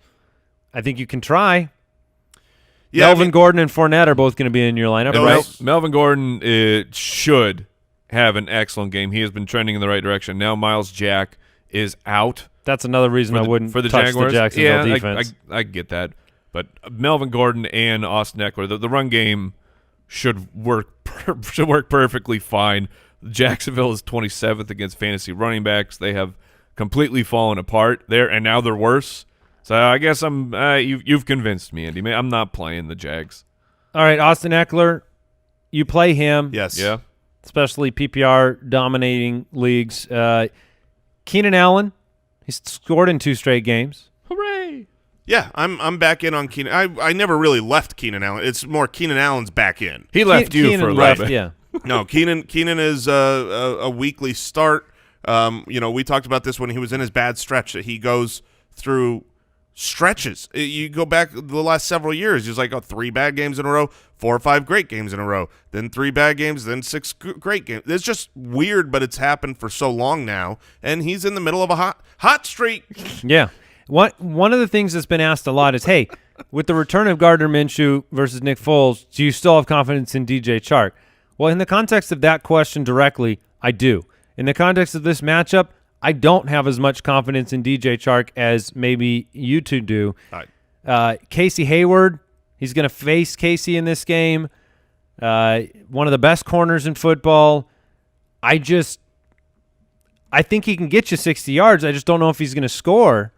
I think you can try. Yeah, Melvin Gordon and Fournette are both going to be in your lineup, No, right? Melvin Gordon should have an excellent game. He has been trending in the right direction. Now Miles Jack is out. That's another reason I wouldn't for the touch Jaguars. the Jacksonville yeah, defense. I get that. But Melvin Gordon and Austin Eckler, the run game should work perfectly fine. Jacksonville is 27th against fantasy running backs. They have completely fallen apart there, and now they're worse. So I guess you've convinced me, Andy. I'm not playing the Jags. All right, Austin Eckler, you play him. Yes. Yeah. Especially PPR dominating leagues. Keenan Allen, he's scored in 2 straight games. Hooray! Yeah, I'm back in on Keenan. I never really left Keenan Allen. It's more Keenan Allen's back in. He left you Keenan for a left, little bit. Yeah. No, Keenan is a weekly start. We talked about this when he was in his bad stretch, that he goes through stretches. You go back the last several years, he's like 3 bad games in a row, 4 or 5 great games in a row, then 3 bad games, then 6 great games. It's just weird, but it's happened for so long now, and he's in the middle of a hot streak. Yeah. One of the things that's been asked a lot is, hey, with the return of Gardner Minshew versus Nick Foles, do you still have confidence in DJ Chark? Well, in the context of that question directly, I do. In the context of this matchup, I don't have as much confidence in DJ Chark as maybe you two do. Casey Hayward, he's going to face Casey in this game. One of the best corners in football. I think he can get you 60 yards. I just don't know if he's going to score.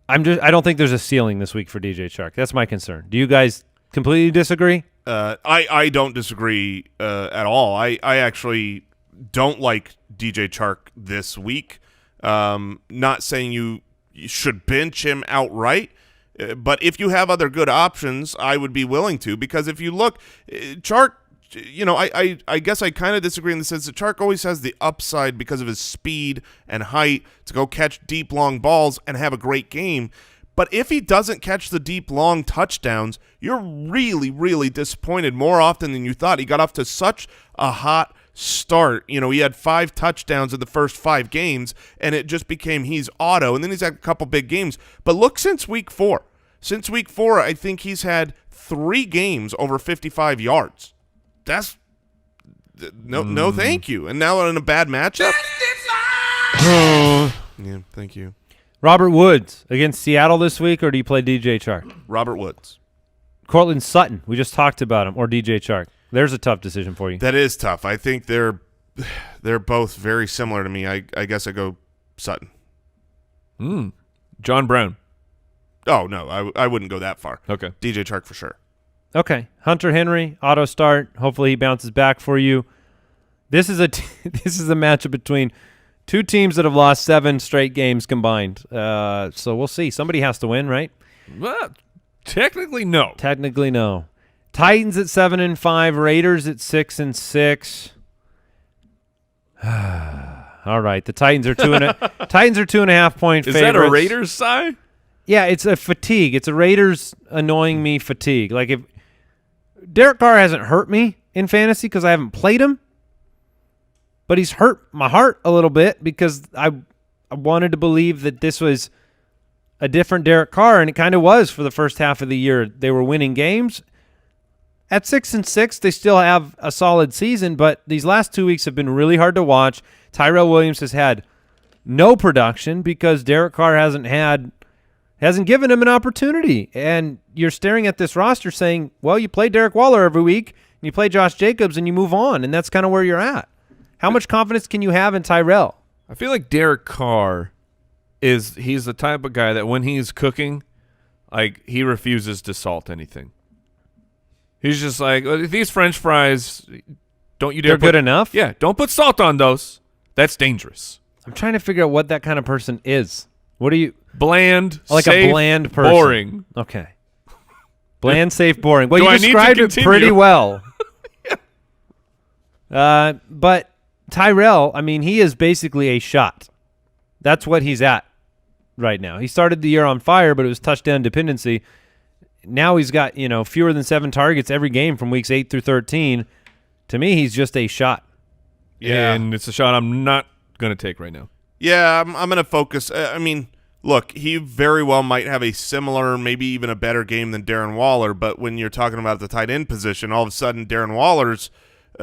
I don't think there's a ceiling this week for DJ Chark. That's my concern. Do you guys completely disagree? I don't disagree at all. I actually don't like DJ Chark this week. Not saying you should bench him outright, but if you have other good options, I would be willing to, because if you look, Chark, I guess I kind of disagree in the sense that Chark always has the upside because of his speed and height to go catch deep, long balls and have a great game. But if he doesn't catch the deep, long touchdowns, you're really, really disappointed more often than you thought. He got off to such a hot start. He had 5 touchdowns in the first 5 games, and it just became he's auto. And then he's had a couple big games. But look since week 4. Since week 4, I think he's had 3 games over 55 yards. That's no, thank you. And now in a bad matchup. Yeah, thank you. Robert Woods against Seattle this week, or do you play DJ Chark? Robert Woods. Cortland Sutton, we just talked about him, or DJ Chark. There's a tough decision for you. That is tough. I think they're both very similar to me. I guess I go Sutton. John Brown. Oh, no, I wouldn't go that far. Okay. DJ Chark for sure. Okay. Hunter Henry, auto start. Hopefully he bounces back for you. This is a matchup between two teams that have lost 7 straight games combined. So we'll see. Somebody has to win, right? Well, technically, no. Technically, no. Titans at 7-5, Raiders at 6-6. All right, the Titans are 2.5 point favorites. Is that a Raiders sigh? Yeah, it's a fatigue. It's a Raiders annoying me fatigue. Like, if Derek Carr hasn't hurt me in fantasy because I haven't played him, but he's hurt my heart a little bit because I wanted to believe that this was a different Derek Carr, and it kind of was for the first half of the year. They were winning games. At 6-6, they still have a solid season, but these last 2 weeks have been really hard to watch. Tyrell Williams has had no production because Derek Carr hasn't given him an opportunity. And you're staring at this roster saying, well, you play Derek Waller every week, and you play Josh Jacobs, and you move on, and that's kind of where you're at. How much confidence can you have in Tyrell? I feel like Derek Carr he's the type of guy that when he's cooking, like, he refuses to salt anything. He's just like, these French fries, don't you dare They're good enough? Yeah, don't put salt on those. That's dangerous. I'm trying to figure out what that kind of person is. What are you? Bland, Like safe, a bland person. boring. Okay. Bland, safe, boring. Well, Do you I need to described it continue? pretty well. But Tyrell, I mean, he is basically a shot. That's what he's at right now. He started the year on fire, but it was touchdown dependency. Now he's got, fewer than 7 targets every game from weeks 8 through 13. To me, he's just a shot. Yeah. And it's a shot I'm not going to take right now. Yeah, I'm going to focus. I mean, look, he very well might have a similar, maybe even a better game than Darren Waller, but when you're talking about the tight end position, all of a sudden Darren Waller's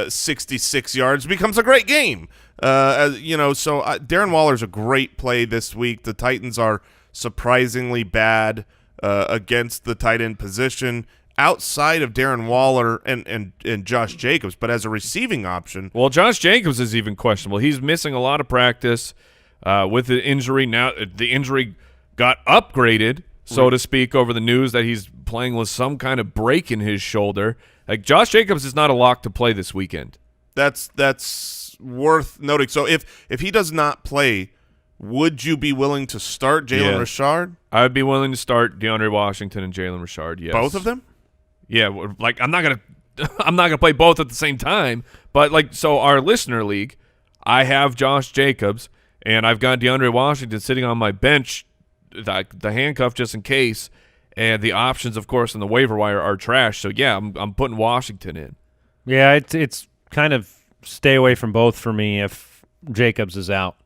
66 yards becomes a great game. So Darren Waller's a great play this week. The Titans are surprisingly bad against the tight end position outside of Darren Waller and Josh Jacobs, but as a receiving option. Well, Josh Jacobs is even questionable. He's missing a lot of practice with the injury. Now the injury got upgraded, so to speak, over the news that he's playing with some kind of break in his shoulder. Like, Josh Jacobs is not a lock to play this weekend. That's worth noting. So if he does not play, would you be willing to start Jalen Richard? I would be willing to start DeAndre Washington and Jalen Richard. Yes, Both of them? Yeah, like, I'm not gonna play both at the same time. But, like, so our listener league, I have Josh Jacobs and I've got DeAndre Washington sitting on my bench, the handcuff just in case. And the options, of course, in the waiver wire are trash. So yeah, I'm putting Washington in. Yeah, it's kind of stay away from both for me if Jacobs is out,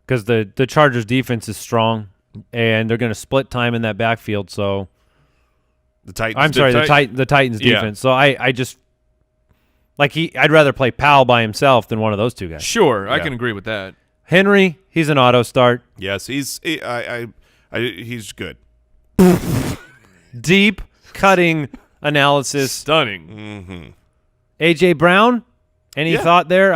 because the Chargers defense is strong. and they're going to split time in that backfield. So The Titans. I'm sorry, the Titans Yeah. defense. So I just I'd rather play Powell by himself than one of those two guys. Sure, I Yeah. can agree with that. Henry, he's an auto start. Yes, he's good. Deep cutting analysis. Stunning. AJ Brown, any Yeah. thought there?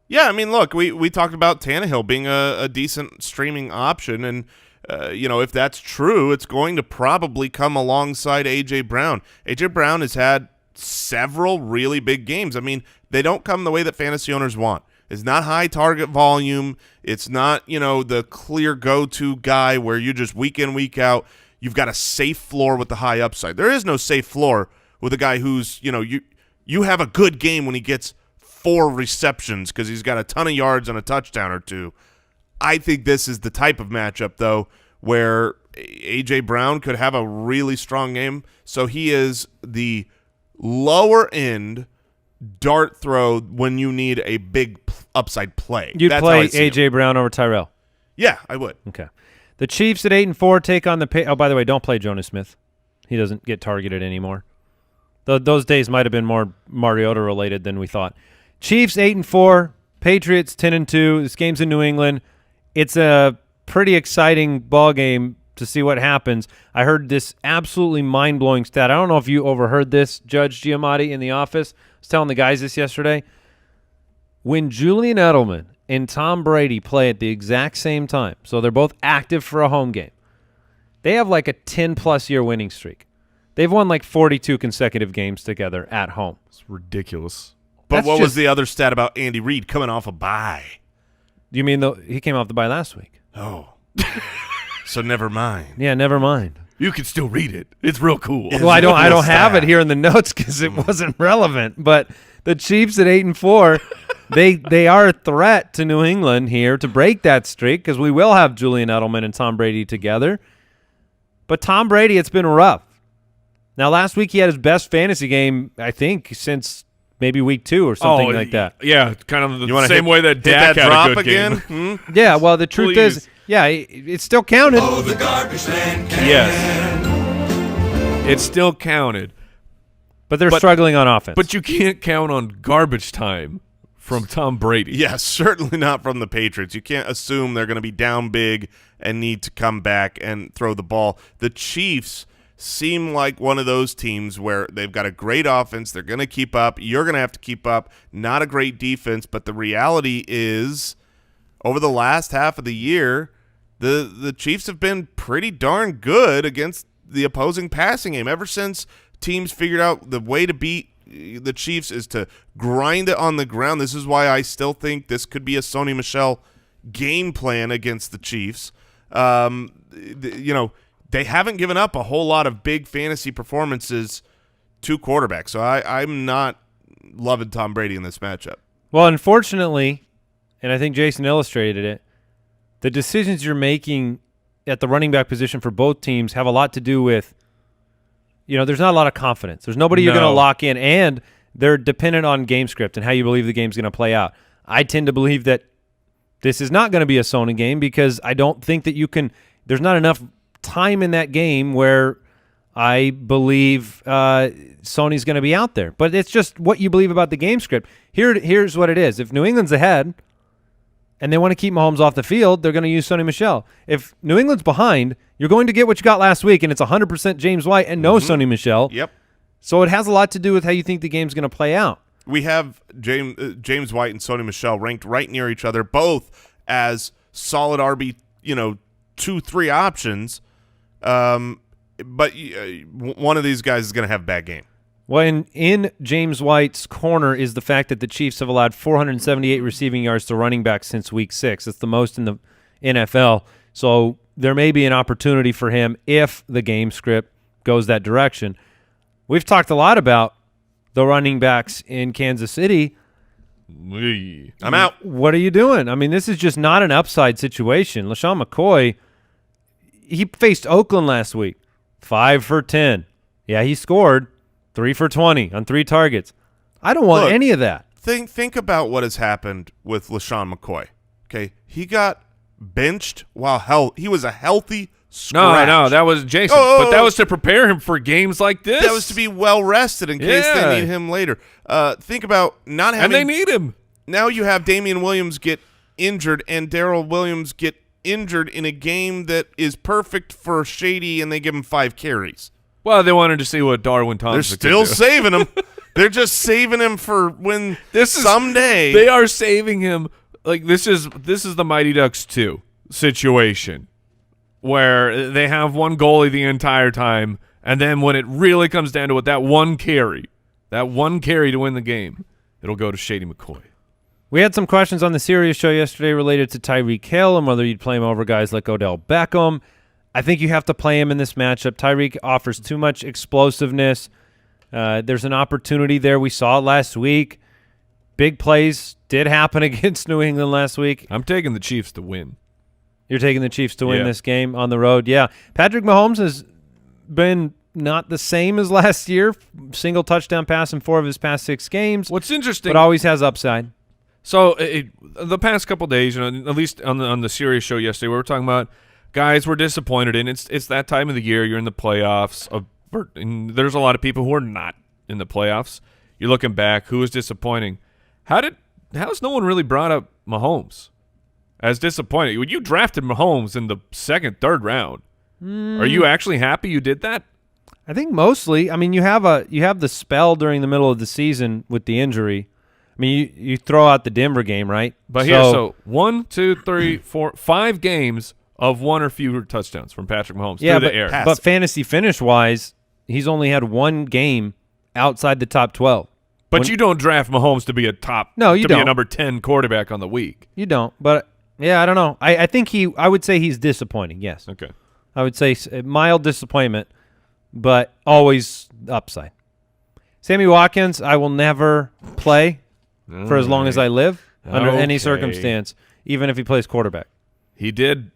Yeah, I mean, look, we talked about Tannehill being a decent streaming option, and if that's true, it's going to probably come alongside A.J. Brown. A.J. Brown has had several really big games. I mean, they don't come the way that fantasy owners want. It's not high target volume. It's not, the clear go-to guy where you just week in, week out, you've got a safe floor with the high upside. There is no safe floor with a guy who's, you have a good game when he gets 4 receptions because he's got a ton of yards and a touchdown or 2. I think this is the type of matchup, though, where A.J. Brown could have a really strong game. So he is the lower-end dart throw when you need a big upside play. You'd That's play how I see him. AJ Brown over Tyrell. Yeah, I would. Okay. The Chiefs at 8-4 take on the oh, by the way, don't play Jonas Smith. He doesn't get targeted anymore. Those days might have been more Mariota related than we thought. Chiefs 8-4, Patriots 10-2. This game's in New England. It's a pretty exciting ball game to see what happens. I heard this absolutely mind-blowing stat. I don't know if you overheard this, Judge Giamatti, in the office. I was telling the guys this yesterday. When Julian Edelman and Tom Brady play at the exact same time, so they're both active for a home game, they have like a 10-plus year winning streak. They've won like 42 consecutive games together at home. It's ridiculous. But That's what was just- the other stat about Andy Reid coming off a bye? You mean he came off the bye last week? Oh. So never mind. Yeah, never mind. You can still read it. It's real cool. Yeah. Well, I don't little have it stat. here in the notes because it wasn't relevant. But the Chiefs at 8-4, they are a threat to New England here to break that streak because we will have Julian Edelman and Tom Brady together. But Tom Brady, it's been rough. Now, last week he had his best fantasy game, I think, since maybe week 2 or something like that. Yeah, kind of the You wanna same hit- way that hit Dak that had drop a good again? game. Yeah, well, the truth Please. is, yeah, it still counted. Oh, the garbage man can. Yes. It still counted. But they're But- struggling on offense. But you can't count on garbage time from Tom Brady. Yeah, certainly not from the Patriots. You can't assume they're going to be down big and need to come back and throw the ball. The Chiefs seem like one of those teams where they've got a great offense. They're going to keep up. You're going to have to keep up. Not a great defense, but the reality is over the last half of the year, the Chiefs have been pretty darn good against the opposing passing game ever since teams figured out the way to beat the Chiefs is to grind it on the ground. This is why I still think this could be a Sony Michel game plan against the Chiefs. They haven't given up a whole lot of big fantasy performances to quarterbacks, so I'm not loving Tom Brady in this matchup. Well, unfortunately, and I think Jason illustrated it, the decisions you're making at the running back position for both teams have a lot to do with, there's not a lot of confidence. There's nobody you're going to No. lock in, and they're dependent on game script and how you believe the game's going to play out. I tend to believe that this is not going to be a Sony game because I don't think that there's not enough time in that game where I believe Sony's going to be out there. But it's just what you believe about the game script. Here's what it is. If New England's ahead and they want to keep Mahomes off the field, they're going to use Sony Michel. If New England's behind, you're going to get what you got last week, and it's 100% James White and no Sony Michel. Yep. So it has a lot to do with how you think the game's going to play out. We have James White and Sony Michel ranked right near each other, both as solid RB, 2-3 options. But one of these guys is going to have a bad game. Well, in James White's corner is the fact that the Chiefs have allowed 478 receiving yards to running backs since week 6. It's the most in the NFL. So there may be an opportunity for him if the game script goes that direction. We've talked a lot about the running backs in Kansas City. I'm out. What are you doing? I mean, this is just not an upside situation. LaShawn McCoy, he faced Oakland last week, 5 for 10. Yeah, he scored 3 for 20 on 3 targets. I don't want Look, any of that. Think about what has happened with LaShawn McCoy. Okay, he got benched while he was a healthy scratch. No, that was Jason. But that was to prepare him for games like this. That was to be well rested in case they need him later. Think about not having. And they need him. Now you have Damian Williams get injured and Darrell Williams get injured in a game that is perfect for Shady, and they give him 5 carries. Well, they wanted to see what Darwin Thompson They're still could do. saving him. They're just saving him for when someday. They are saving him. Like this is the Mighty Ducks 2 situation where they have one goalie the entire time, and then when it really comes down to it, that one carry to win the game, it'll go to Shady McCoy. We had some questions on the Sirius show yesterday related to Tyreek Hill and whether you'd play him over guys like Odell Beckham. I think you have to play him in this matchup. Tyreek offers too much explosiveness. There's an opportunity there. We saw it last week. Big plays did happen against New England last week. I'm taking the Chiefs to win. You're taking the Chiefs to win this game on the road. Yeah. Patrick Mahomes has been not the same as last year. Single touchdown pass in 4 of his past 6 games. What's interesting, but always has upside. So the past couple of days, at least on the Sirius show yesterday, we were talking about guys we're disappointed in. It's that time of the year. You're in the playoffs. And there's a lot of people who are not in the playoffs. You're looking back. Who is disappointing? How's no one really brought up Mahomes as disappointing? When you drafted Mahomes in the 2nd, 3rd round, are you actually happy you did that? I think mostly. I mean, you have the spell during the middle of the season with the injury. I mean, you throw out the Denver game, right? But so 1, 2, 3, 4, 5 games of 1 or fewer touchdowns from Patrick Mahomes through the air. But fantasy finish-wise, he's only had 1 game outside the top 12. But you don't draft Mahomes to be be a number 10 quarterback on the week. You don't. But, yeah, I don't know. I think I would say he's disappointing, yes. Okay. I would say mild disappointment, but always upside. Sammy Watkins, I will never play for as long as I live under any circumstance, even if he plays quarterback. He did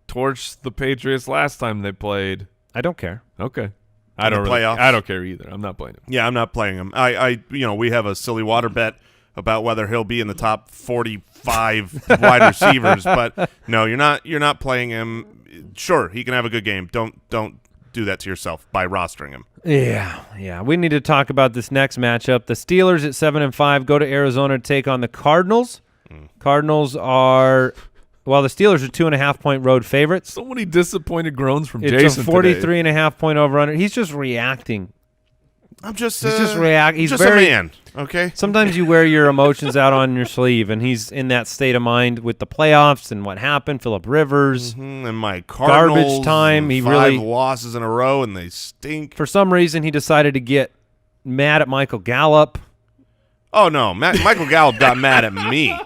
torch the Patriots last time they played. I don't care. Okay. I don't care either. I'm not playing him. Yeah, I'm not playing him. We have a silly water bet about whether he'll be in the top 45 wide receivers, but no, you're not playing him. Sure, he can have a good game. Don't do that to yourself by rostering him. Yeah. We need to talk about this next matchup. The Steelers at 7-5 go to Arizona to take on the Cardinals. Cardinals are, the Steelers are 2.5-point road favorites. So many disappointed groans from Jason. Jason. It's a 43.5-point over/under. He's just reacting. I'm just he's just reacting. He's just very, a man. Okay. Sometimes you wear your emotions out on your sleeve, and he's in that state of mind with the playoffs and what happened. Phillip Rivers and my Cardinals, garbage time. He 5 really losses in a row, and they stink. For some reason, he decided to get mad at Michael Gallup. Oh no, Michael Gallup got mad at me.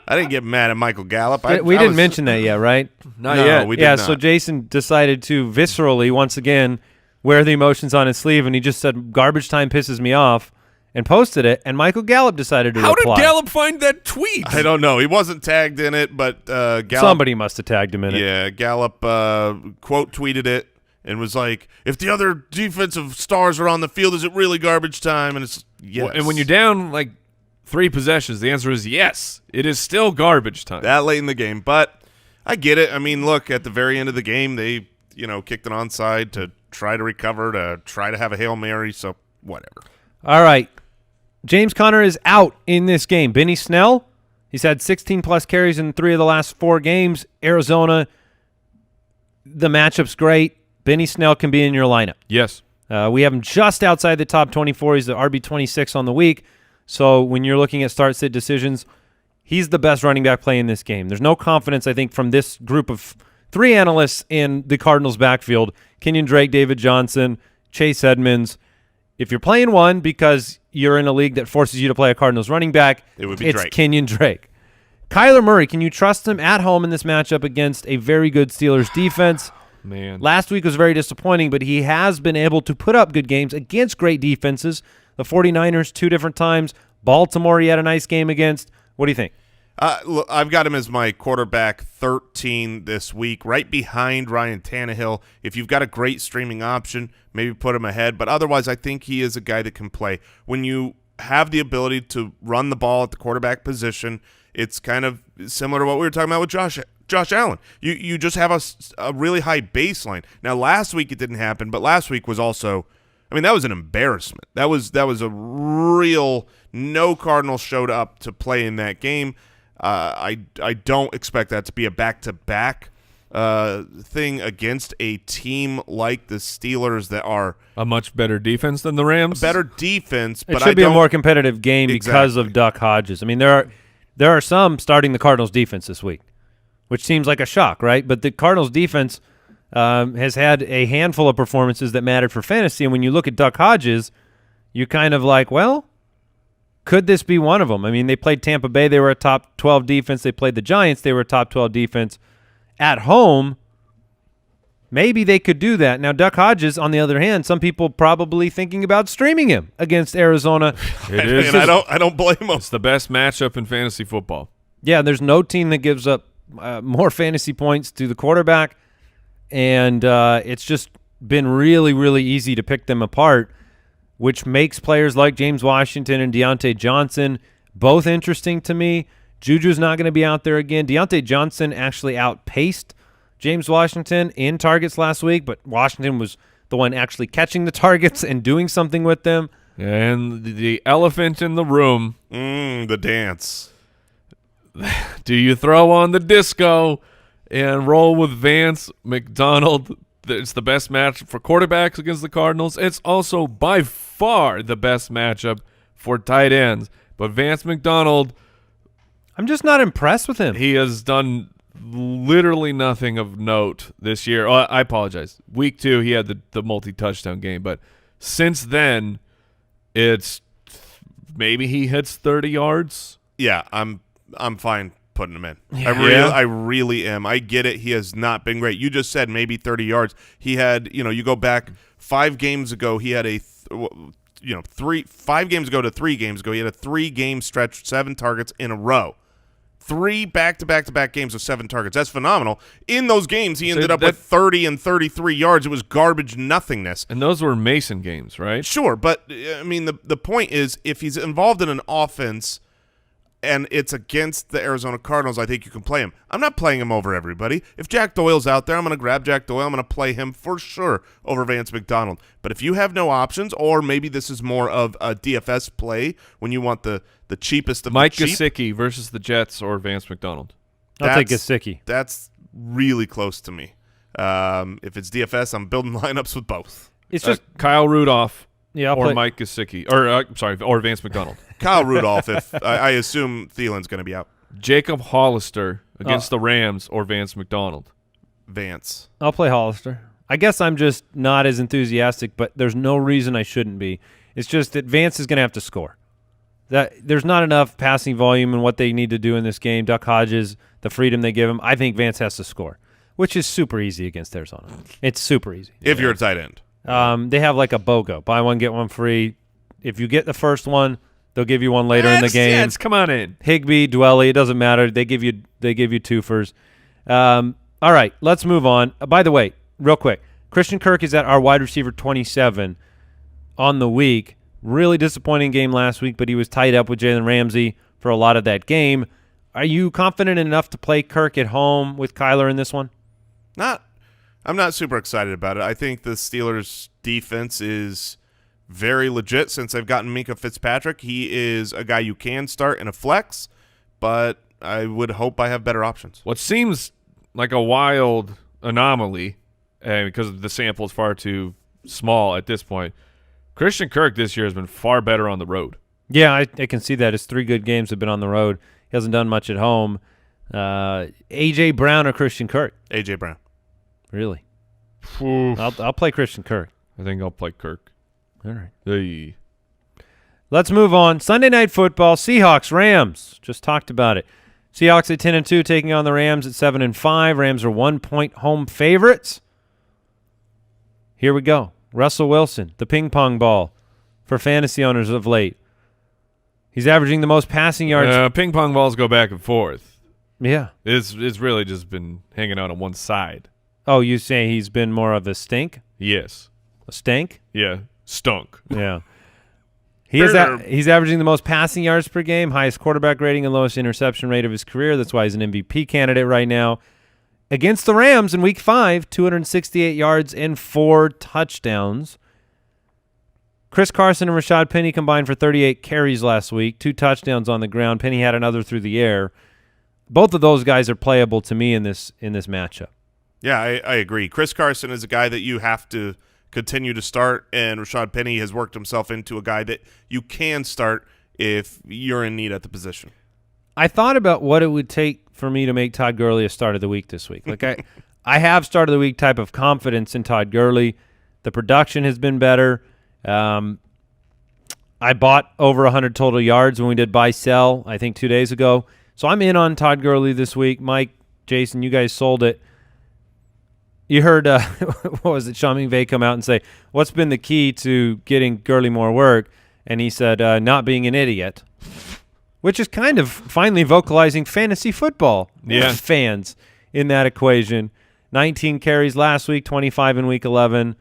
I didn't get mad at Michael Gallup. We didn't mention that yet, right? Not yet. We did not. So Jason decided to viscerally once again wear the emotions on his sleeve, and he just said garbage time pisses me off and posted it, and Michaal Gallup decided to reply. How did Gallup find that tweet? I don't know. He wasn't tagged in it, but Gallup, somebody must have tagged him in it. Yeah, Gallup quote tweeted it and was like, if the other defensive stars are on the field, is it really garbage time? And it's yes. Well, and when you're down like 3 possessions, the answer is yes. It is still garbage time. That late in the game. But I get it. I mean, look, at the very end of the game, they kicked an onside to try to recover, to try to have a Hail Mary, so whatever. All right. James Conner is out in this game. Benny Snell, he's had 16-plus carries in 3 of the last 4 games. Arizona, the matchup's great. Benny Snell can be in your lineup. Yes. We have him just outside the top 24. He's the RB26 on the week. So when you're looking at start-sit decisions, he's the best running back play in this game. There's no confidence, I think, from this group of 3 analysts in the Cardinals' backfield: Kenyon Drake, David Johnson, Chase Edmonds. If you're playing one because you're in a league that forces you to play a Cardinals running back, it's Drake. Kenyon Drake. Kyler Murray, can you trust him at home in this matchup against a very good Steelers defense? Man. Last week was very disappointing, but he has been able to put up good games against great defenses. The 49ers 2 different times. Baltimore he had a nice game against. What do you think? Look, I've got him as my quarterback 13 this week, right behind Ryan Tannehill. If you've got a great streaming option, maybe put him ahead. But otherwise, I think he is a guy that can play. When you have the ability to run the ball at the quarterback position, it's kind of similar to what we were talking about with Josh Josh Allen. You just have a really high baseline. Now, last week it didn't happen, but last week was also – I mean, that was an embarrassment. That was a real – no Cardinals showed up to play in that game. I don't expect that to be a back-to-back thing against a team like the Steelers that are A much better defense than the Rams. better defense. It But should I be a don't- more competitive game because of Duck Hodges. I mean, there are some starting the Cardinals defense this week, which seems like a shock, right? But the Cardinals defense has had a handful of performances that mattered for fantasy, and when you look at Duck Hodges, you're kind of like, well, could this be one of them? I mean, they played Tampa Bay. They were a top 12 defense. They played the Giants. They were a top 12 defense. At home, maybe they could do that. Now, Duck Hodges, on the other hand, some people probably thinking about streaming him against Arizona. It is. And I don't blame them. It's the best matchup in fantasy football. Yeah, there's no team that gives up more fantasy points to the quarterback, and it's just been really, really easy to pick them apart, which makes players like James Washington and Deontay Johnson both interesting to me. Juju's not going to be out there again. Deontay Johnson actually outpaced James Washington in targets last week, but Washington was the one actually catching the targets and doing something with them. And the elephant in the room, The dance. do you throw on the disco and roll with Vance McDonald? It's the best matchup for quarterbacks against the Cardinals. It's also by far the best matchup for tight ends. But Vance McDonald, I'm just not impressed with him. he has done literally nothing of note this year. Oh, I apologize. Week 2, he had the multi-touchdown game. But since then, it's maybe he hits 30 yards. Yeah, I'm fine putting him in. Yeah. I really am. I get it. He has not been great. You just said maybe 30 yards. He had, you go back 5 games ago, he had 5 games ago to 3 games ago, he had a 3-game stretch, 7 targets in a row. 3 back-to-back games with 7 targets. That's phenomenal. In those games, he ended up with 30 and 33 yards. It was garbage nothingness. And those were Mason games, right? Sure, but, I mean, the point is, if he's involved in an offense and it's against the Arizona Cardinals, I think you can play him. I'm not playing him over everybody. If Jack Doyle's out there, I'm going to grab Jack Doyle. I'm going to play him for sure over Vance McDonald. But if you have no options, or maybe this is more of a DFS play when you want the cheapest of Mike the cheap, Gesicki versus the Jets or Vance McDonald. I'll take Gesicki. That's really close to me. If it's DFS, I'm building lineups with both. It's just Kyle Rudolph yeah, I'll or play. Mike Gesicki. Or Vance McDonald. Kyle Rudolph, if I assume Thielen's going to be out. Jacob Hollister against the Rams or Vance McDonald. Vance. I'll play Hollister. I guess I'm just not as enthusiastic, but there's no reason I shouldn't be. It's just that Vance is going to have to score. There's not enough passing volume in what they need to do in this game. Duck Hodges, the freedom they give him, I think Vance has to score, which is super easy against Arizona. It's super easy. If you're a tight end. They have like a BOGO, buy one, get one free. If you get the first one, they'll give you one later in the game. Yes, come on in. Higbee, Dwelly, it doesn't matter. They give you twofers. All right, let's move on. By the way, real quick, Christian Kirk is at our wide receiver 27 on the week. Really disappointing game last week, but he was tied up with Jalen Ramsey for a lot of that game. Are you confident enough to play Kirk at home with Kyler in this one? I'm not super excited about it. I think the Steelers' defense is very legit since they've gotten Minkah Fitzpatrick. He is a guy you can start in a flex, but I would hope I have better options. What seems like a wild anomaly, because the sample is far too small at this point, Christian Kirk this year has been far better on the road. Yeah, I can see that. His 3 good games have been on the road. He hasn't done much at home. A.J. Brown or Christian Kirk? A.J. Brown. Really? I'll play Christian Kirk. I think I'll play Kirk. All right. Hey. Let's move on. Sunday Night Football, Seahawks, Rams. Just talked about it. Seahawks at 10-2, taking on the Rams at 7-5. Rams are 1-point home favorites. Here we go. Russell Wilson, the ping pong ball for fantasy owners of late. He's averaging the most passing yards. Ping pong balls go back and forth. Yeah. It's really just been hanging out on one side. Oh, you say he's been more of a stink? Yes. A stank? Yeah. Stunk. Yeah. He's averaging the most passing yards per game, highest quarterback rating, and lowest interception rate of his career. That's why he's an MVP candidate right now. against the Rams in Week 5, 268 yards and 4 touchdowns. Chris Carson and Rashad Penny combined for 38 carries last week, 2 touchdowns on the ground. Penny had another through the air. Both of those guys are playable to me in this matchup. Yeah, I agree. Chris Carson is a guy that you have to continue to start, and Rashad Penny has worked himself into a guy that you can start if you're in need at the position. I thought about what it would take for me to make Todd Gurley a start of the week this week. Like I have start of the week type of confidence in Todd Gurley. The production has been better. I bought over 100 total yards when we did buy sell, I think 2 days ago. So I'm in on Todd Gurley this week. Mike, Jason, you guys sold it. You heard, what was it, Sean McVay come out and say, what's been the key to getting Gurley more work? And he said, not being an idiot, which is kind of finally vocalizing fantasy football fans in that equation. 19 carries last week, 25 in Week 11.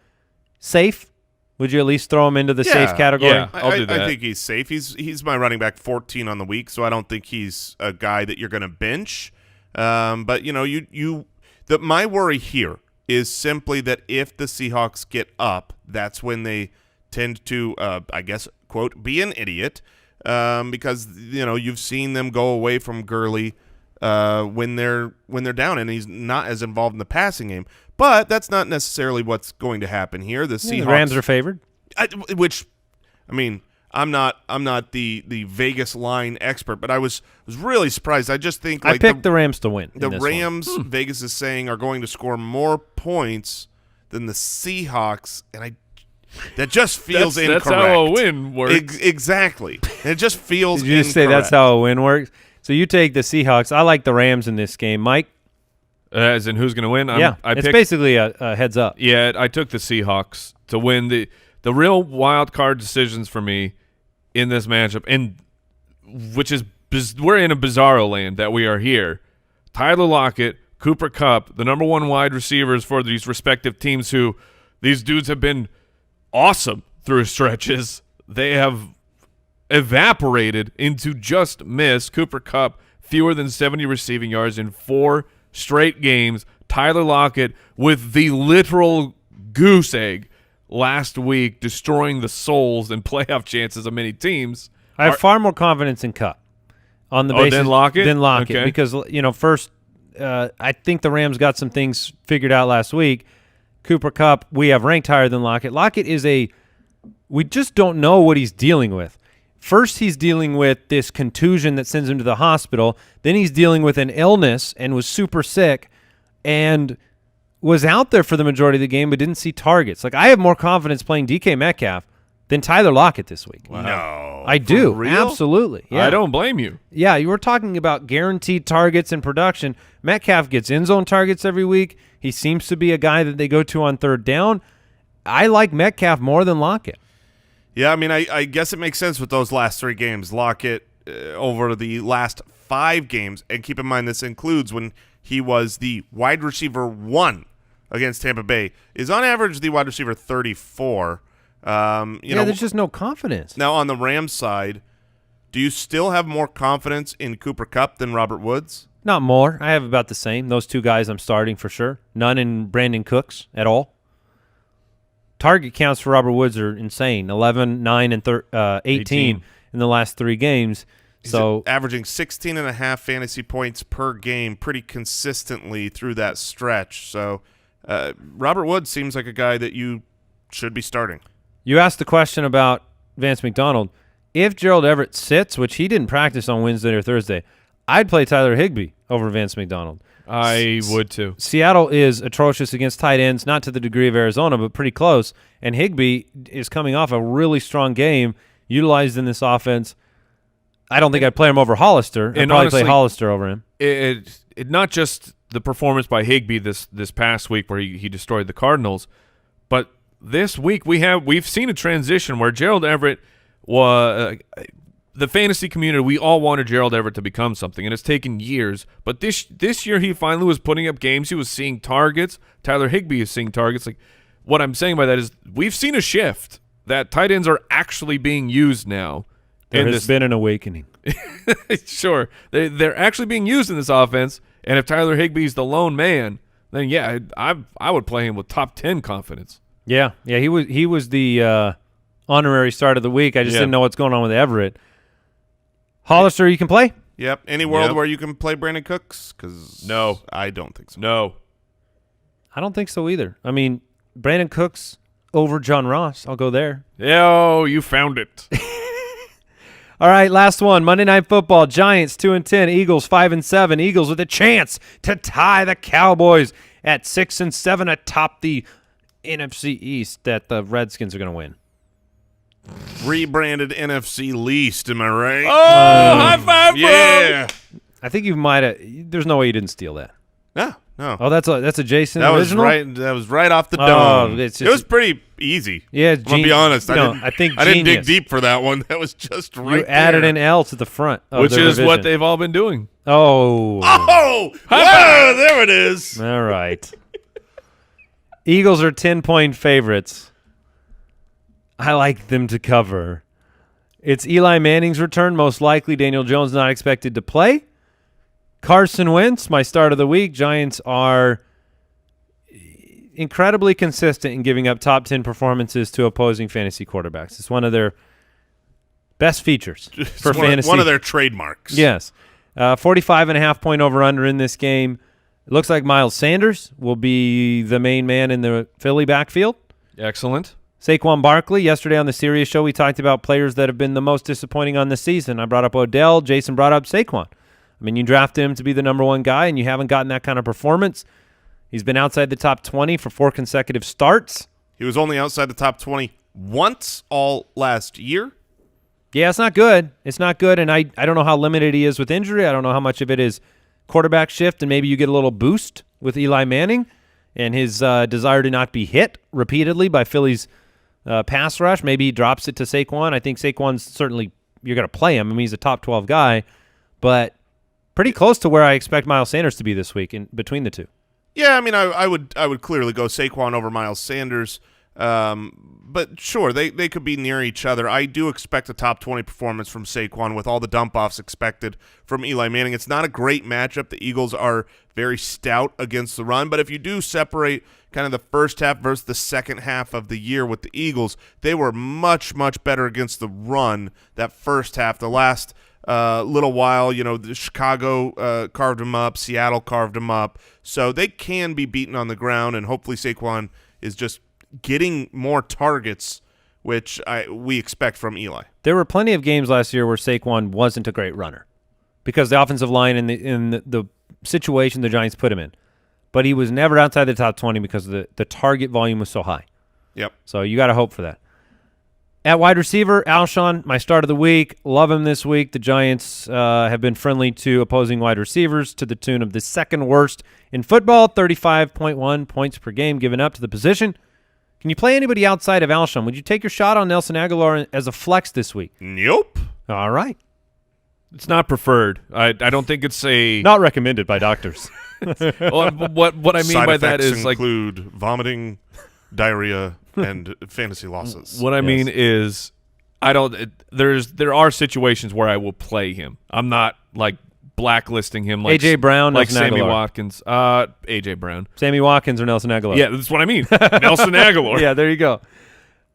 Safe? Would you at least throw him into the safe category? Yeah, I'll do that. I think he's safe. He's my running back 14 on the week, so I don't think he's a guy that you're going to bench. But my worry here is simply that if the Seahawks get up, that's when they tend to, I guess, quote, be an idiot, because you've seen them go away from Gurley when they're down, and he's not as involved in the passing game. But that's not necessarily what's going to happen here. The Seahawks, the Rams are favored. I'm not the Vegas line expert, but I was really surprised. I just think I picked the Rams to win. The Rams, Vegas is saying, are going to score more points than the Seahawks, and that just feels incorrect. That's how a win works. Exactly. It just feels Did you just say that's how a win works? So you take the Seahawks. I like the Rams in this game. Mike? As in who's going to win? It's basically a heads up. Yeah, I took the Seahawks to win. The real wild card decisions for me in this matchup, and which is we're in a bizarro land that we are here. Tyler Lockett, Cooper Kupp, the number one wide receivers for these respective teams, who these dudes have been awesome through stretches. They have evaporated into just miss. Cooper Kupp, fewer than 70 receiving yards in 4 straight games. Tyler Lockett with the literal goose egg last week, destroying the souls and playoff chances of many teams. I have far more confidence in Kupp on the basis than Lockett? Okay. Because first, I think the Rams got some things figured out last week. Cooper Kupp, we have ranked higher than Lockett. Lockett is we just don't know what he's dealing with. First, he's dealing with this contusion that sends him to the hospital. Then he's dealing with an illness and was super sick and was out there for the majority of the game but didn't see targets. Like, I have more confidence playing DK Metcalf than Tyler Lockett this week. Wow. No. I do. real? Absolutely. Yeah. I don't blame you. Yeah, you were talking about guaranteed targets and production. Metcalf gets end zone targets every week. He seems to be a guy that they go to on third down. I like Metcalf more than Lockett. Yeah, I mean, I guess it makes sense with those last 3 games. Lockett over the last 5 games, and keep in mind this includes when he was the wide receiver 1 against Tampa Bay, is on average the wide receiver 34. There's just no confidence. Now, on the Rams side, do you still have more confidence in Cooper Kupp than Robert Woods? Not more. I have about the same. Those 2 guys I'm starting for sure. None in Brandon Cooks at all. Target counts for Robert Woods are insane. 11, 9, and 18 in the last 3 games. He's so averaging 16.5 fantasy points per game pretty consistently through that stretch. So Robert Woods seems like a guy that you should be starting. You asked the question about Vance McDonald. If Gerald Everett sits, which he didn't practice on Wednesday or Thursday, I'd play Tyler Higbee over Vance McDonald. I would too. Seattle is atrocious against tight ends, not to the degree of Arizona, but pretty close. And Higbee is coming off a really strong game utilized in this offense. I don't think I'd play him over Hollister. I'd probably play Hollister over him. It not just the performance by Higbee this past week where he destroyed the Cardinals, but this week we've seen a transition where Gerald Everett was the fantasy community. We all wanted Gerald Everett to become something, and it's taken years. But this year he finally was putting up games. He was seeing targets. Tyler Higbee is seeing targets. Like, what I'm saying by that is we've seen a shift that tight ends are actually being used now. There has been an awakening. Sure. They're actually being used in this offense, And if Tyler Higbee's the lone man, then yeah, I would play him with top 10 confidence. Yeah, he was the honorary start of the week. I just didn't know what's going on with Everett. Hollister, you can play? Yep. Any world Yep. where you can play Brandon Cooks? Because No. I don't think so. No. I don't think so either. I mean, Brandon Cooks over John Ross. I'll go there. Oh, you found it. All right, last one. Monday Night Football. Giants 2-10. Eagles 5-7. Eagles with a chance to tie the Cowboys at 6-7 atop the NFC East that the Redskins are going to win. Rebranded NFC least, am I right? Oh, high five, bro. Yeah. I think you might have. There's no way you didn't steal that. No. Oh, that's a Jason That was original? right. That was right off the Oh, dome. it's It just- was pretty easy. Yeah, I'm gonna be honest. I think I didn't dig genius. deep for that one. That was just right. You added there. an L to the front of Which the is what revision. they've all been doing. Oh. Oh, wow, there it is. All right. Eagles are 10-point favorites. I like them to cover. It's Eli Manning's return, most likely. Daniel Jones not expected to play. Carson Wentz, my start of the week. Giants are incredibly consistent in giving up top 10 performances to opposing fantasy quarterbacks. It's one of their best features for fantasy. One of their trademarks. Yes. 45.5-point over-under in this game. It looks like Miles Sanders will be the main man in the Philly backfield. Excellent. Saquon Barkley, yesterday on the Sirius show, we talked about players that have been the most disappointing on the season. I brought up Odell. Jason brought up Saquon. I mean, you draft him to be the number one guy, and you haven't gotten that kind of performance. He's been outside the top 20 for 4 consecutive starts. He was only outside the top 20 once all last year. Yeah, it's not good. It's not good, and I don't know how limited he is with injury. I don't know how much of it is quarterback shift, and maybe you get a little boost with Eli Manning and his desire to not be hit repeatedly by Philly's pass rush. Maybe he drops it to Saquon. I think Saquon's certainly – you're going to play him. I mean, he's a top 12 guy, but pretty close to where I expect Miles Sanders to be this week in between the two. Yeah, I mean, I would clearly go Saquon over Miles Sanders. But sure, they could be near each other. I do expect a top 20 performance from Saquon with all the dump-offs expected from Eli Manning. It's not a great matchup. The Eagles are very stout against the run, but if you do separate kind of the first half versus the second half of the year with the Eagles, they were much, much better against the run that first half. The last little while, the Chicago carved them up, Seattle carved them up, so they can be beaten on the ground, and hopefully Saquon is just getting more targets, which we expect from Eli. There were plenty of games last year where Saquon wasn't a great runner because the offensive line in the situation the Giants put him in. But he was never outside the top 20 because the target volume was so high. Yep. So you got to hope for that. At wide receiver, Alshon, my start of the week. Love him this week. The Giants have been friendly to opposing wide receivers to the tune of the second worst in football, 35.1 points per game given up to the position. Can you play anybody outside of Alshon? Would you take your shot on Nelson Aguilar as a flex this week? Nope. All right. It's not preferred. I don't think it's a Not recommended by doctors. well, what I mean Side by that effects is like include vomiting, diarrhea, and fantasy losses. what I mean is there are situations where I will play him. I'm not like blacklisting him like A.J. Brown, like Nelson Sammy Aguilar. Watkins. A.J. Brown. Sammy Watkins or Nelson Aguilar? Yeah, that's what I mean. Nelson Aguilar. Yeah, there you go.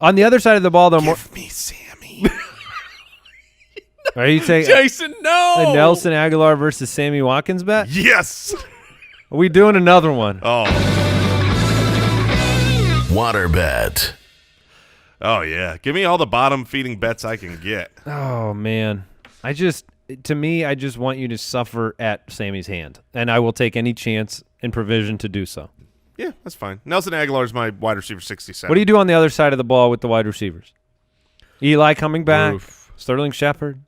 On the other side of the ball, though, Give me Sammy. are you taking Jason, no. a Nelson Aguilar versus Sammy Watkins bet? Yes. Are we doing another one? Oh. Waterbed. Oh, yeah. Give me all the bottom-feeding bets I can get. Oh, man. I just want you to suffer at Sammy's hand, and I will take any chance and provision to do so. Yeah, that's fine. Nelson Aguilar is my wide receiver 67. What do you do on the other side of the ball with the wide receivers? Eli coming back, Oof. Sterling Shepard.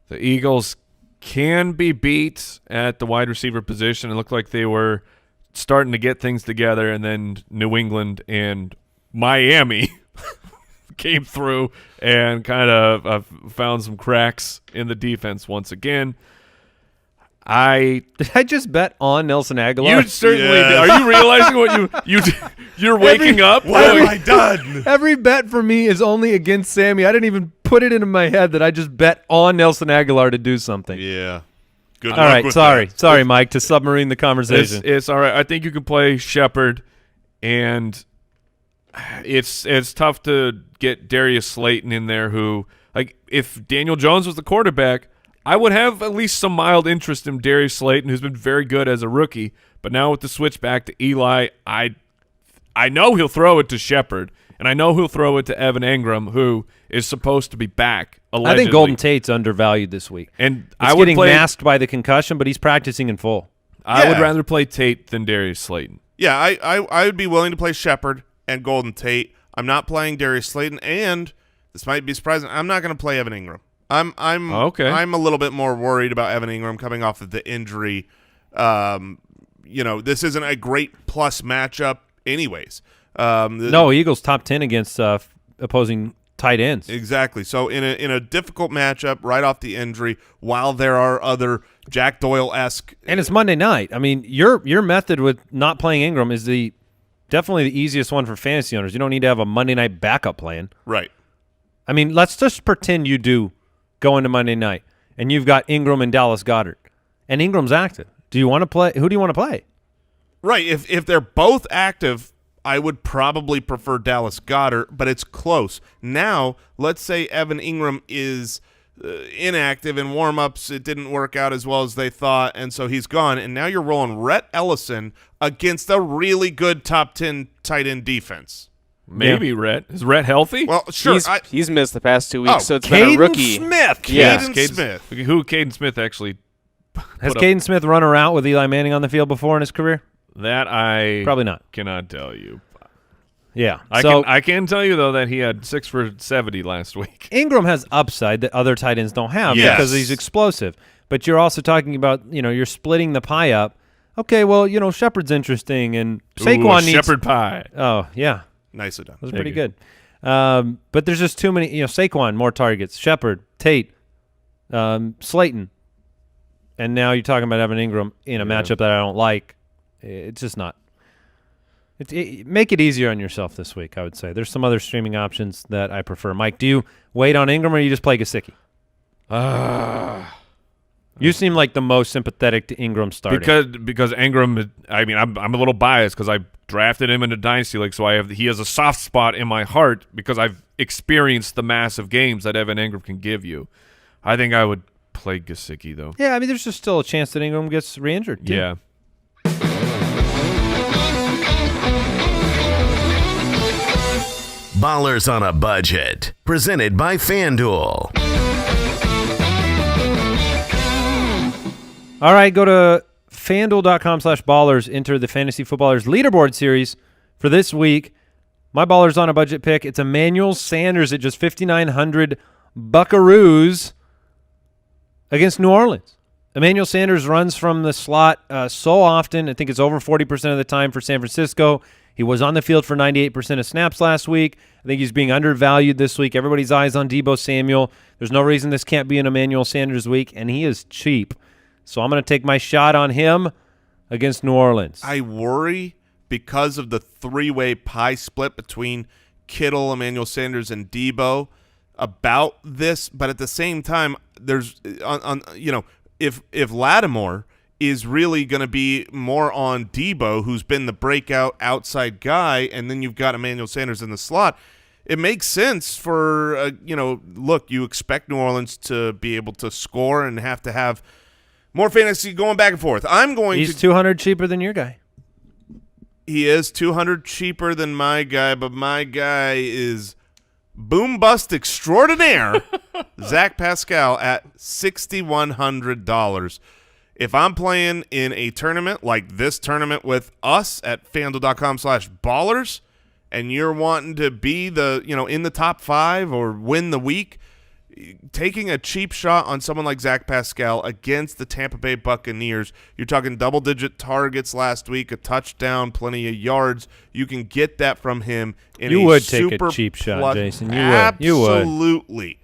The Eagles can be beat at the wide receiver position. It looked like they were starting to get things together, and then New England and Miami came through and kind of found some cracks in the defense once again. Did I just bet on Nelson Aguilar? You certainly Yes. did. Are you realizing what you're waking up? What have I done? Every bet for me is only against Sammy. I didn't even put it into my head that I just bet on Nelson Aguilar to do something. Yeah. Good All luck right, with sorry, Mike, to submarine the It's, conversation. it's all right. I think you can play Shepard, and it's tough to get Darius Slayton in there who, like, if Daniel Jones was the quarterback, I would have at least some mild interest in Darius Slayton, who's been very good as a rookie. But now with the switch back to Eli, I know he'll throw it to Shepard, and I know he'll throw it to Evan Ingram, who is supposed to be back, allegedly. I think Golden Tate's undervalued this week. And It's I would getting play, masked by the concussion, but he's practicing in full. I would Yeah. rather play Tate than Darius Slayton. Yeah, I would be willing to play Shepard and Golden Tate. I'm not playing Darius Slayton, and this might be surprising, I'm not going to play Evan Ingram. Okay. I'm a little bit more worried about Evan Ingram coming off of the injury. This isn't a great plus matchup anyways. No, Eagles top 10 against opposing tight ends. Exactly. So in a difficult matchup right off the injury, while there are other Jack Doyle-esque, And it's Monday night. I mean, your method with not playing Ingram is definitely the easiest one for fantasy owners. You don't need to have a Monday night backup plan. right. I mean, let's just pretend you do go into Monday night and you've got Ingram and Dallas Goedert, and Ingram's active. Do you want to play? Who do you want to play? Right. If they're both active, I would probably prefer Dallas Goedert, but it's close. Now, let's say Evan Ingram is inactive in warm-ups. It didn't work out as well as they thought, and so he's gone. And now you're rolling Rhett Ellison against a really good top 10 tight end defense. Maybe Rhett. Is Rhett healthy? Well, sure. He's missed the past 2 weeks, Oh, so it's been a Caden rookie. Smith. Yeah. Caden Smith. Who Caden Smith actually Has put up- Caden Smith run a route with Eli Manning on the field before in his career? That I Probably not. cannot tell you. Yeah. I can tell you though that he had 6 for 70 last week. Ingram has upside that other tight ends don't have Yes. because he's explosive. But you're also talking about, you're splitting the pie up. Okay, well, Shepard's interesting, and Saquon needs. shepherd pie. Oh, yeah. Nicely done. That was Thank pretty you. good. But there's just too many. Saquon, more targets. Shepard, Tate, Slayton. And now you're talking about Evan Ingram in a matchup that I don't like. It's just not. Make it easier on yourself this week, I would say. There's some other streaming options that I prefer. Mike, do you wait on Ingram or you just play Gesicki? You seem like the most sympathetic to Ingram starting. Because Ingram, I mean, I'm a little biased because I drafted him in a dynasty league, so he has a soft spot in my heart because I've experienced the massive games that Evan Ingram can give you. I think I would play Gesicki though. Yeah, I mean, there's just still a chance that Ingram gets re-injured. Too. Yeah. Ballers on a Budget, presented by FanDuel. All right, go to FanDuel.com/ballers. Enter the Fantasy Footballers Leaderboard Series for this week. My Ballers on a Budget pick. It's Emmanuel Sanders at just 5,900 Buckaroos against New Orleans. Emmanuel Sanders runs from the slot so often. I think it's over 40% of the time for San Francisco. He was on the field for 98% of snaps last week. I think he's being undervalued this week. Everybody's eyes on Deebo Samuel. There's no reason this can't be an Emmanuel Sanders week, and he is cheap. So I'm going to take my shot on him against New Orleans. I worry because of the three-way pie split between Kittle, Emmanuel Sanders, and Deebo about this, but at the same time, there's if Lattimore is really going to be more on Deebo, who's been the breakout outside guy, and then you've got Emmanuel Sanders in the slot, it makes sense for look, you expect New Orleans to be able to score and have to have more fantasy going back and forth. He's 200 cheaper than your guy. He is 200 cheaper than my guy, but my guy is boom bust extraordinaire, Zach Pascal at $6,100. If I'm playing in a tournament like this tournament with us at FanDuel.com/ballers, and you're wanting to be in the top 5 or win the week, taking a cheap shot on someone like Zach Pascal against the Tampa Bay Buccaneers, you're talking double-digit targets last week, a touchdown, plenty of yards. You can get that from him in You a would take a super cheap shot, plus. Jason. You would. You would. Absolutely.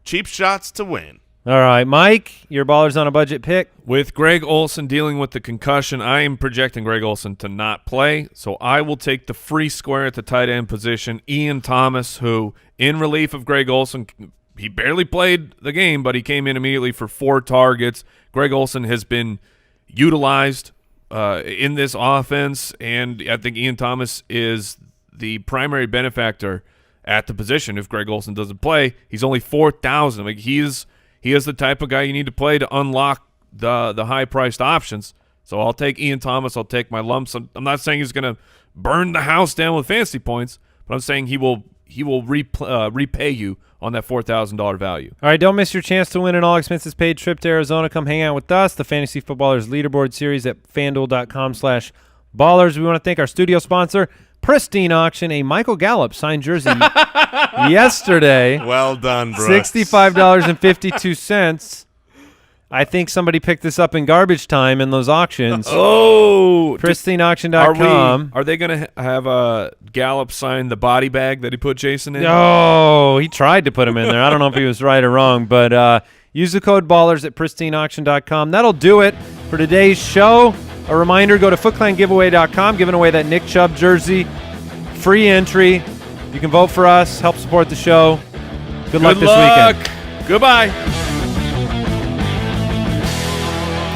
Cheap shots to win. All right, Mike, your Ballers on a Budget pick. With Greg Olsen dealing with the concussion, I am projecting Greg Olsen to not play, so I will take the free square at the tight end position, Ian Thomas, who, in relief of Greg Olsen, he barely played the game, but he came in immediately for 4 targets. Greg Olsen has been utilized in this offense, and I think Ian Thomas is the primary benefactor at the position. If Greg Olsen doesn't play, he's only 4,000. Like he is the type of guy you need to play to unlock the high-priced options. So I'll take Ian Thomas. I'll take my lumps. I'm not saying he's going to burn the house down with fantasy points, but I'm saying he will repay you on that $4,000 value. All right, don't miss your chance to win an all-expenses-paid trip to Arizona. Come hang out with us, the Fantasy Footballers Leaderboard Series at FanDuel.com/ballers. We want to thank our studio sponsor, Pristine Auction. A Michael Gallup signed jersey yesterday. Well done, Brooks. $65.52. I think somebody picked this up in garbage time in those auctions. Oh, PristineAuction.com. Are they going to have Gallup sign the body bag that he put Jason in? Oh, he tried to put him in there. I don't know if he was right or wrong, but use the code BALLERS at PristineAuction.com. That'll do it for today's show. A reminder, go to FootClanGiveaway.com, giving away that Nick Chubb jersey. Free entry. You can vote for us, help support the show. Good luck this weekend. Goodbye.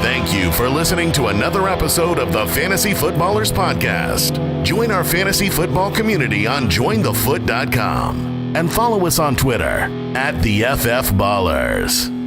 Thank you for listening to another episode of the Fantasy Footballers Podcast. Join our fantasy football community on jointhefoot.com and follow us on Twitter @TheFFBallers.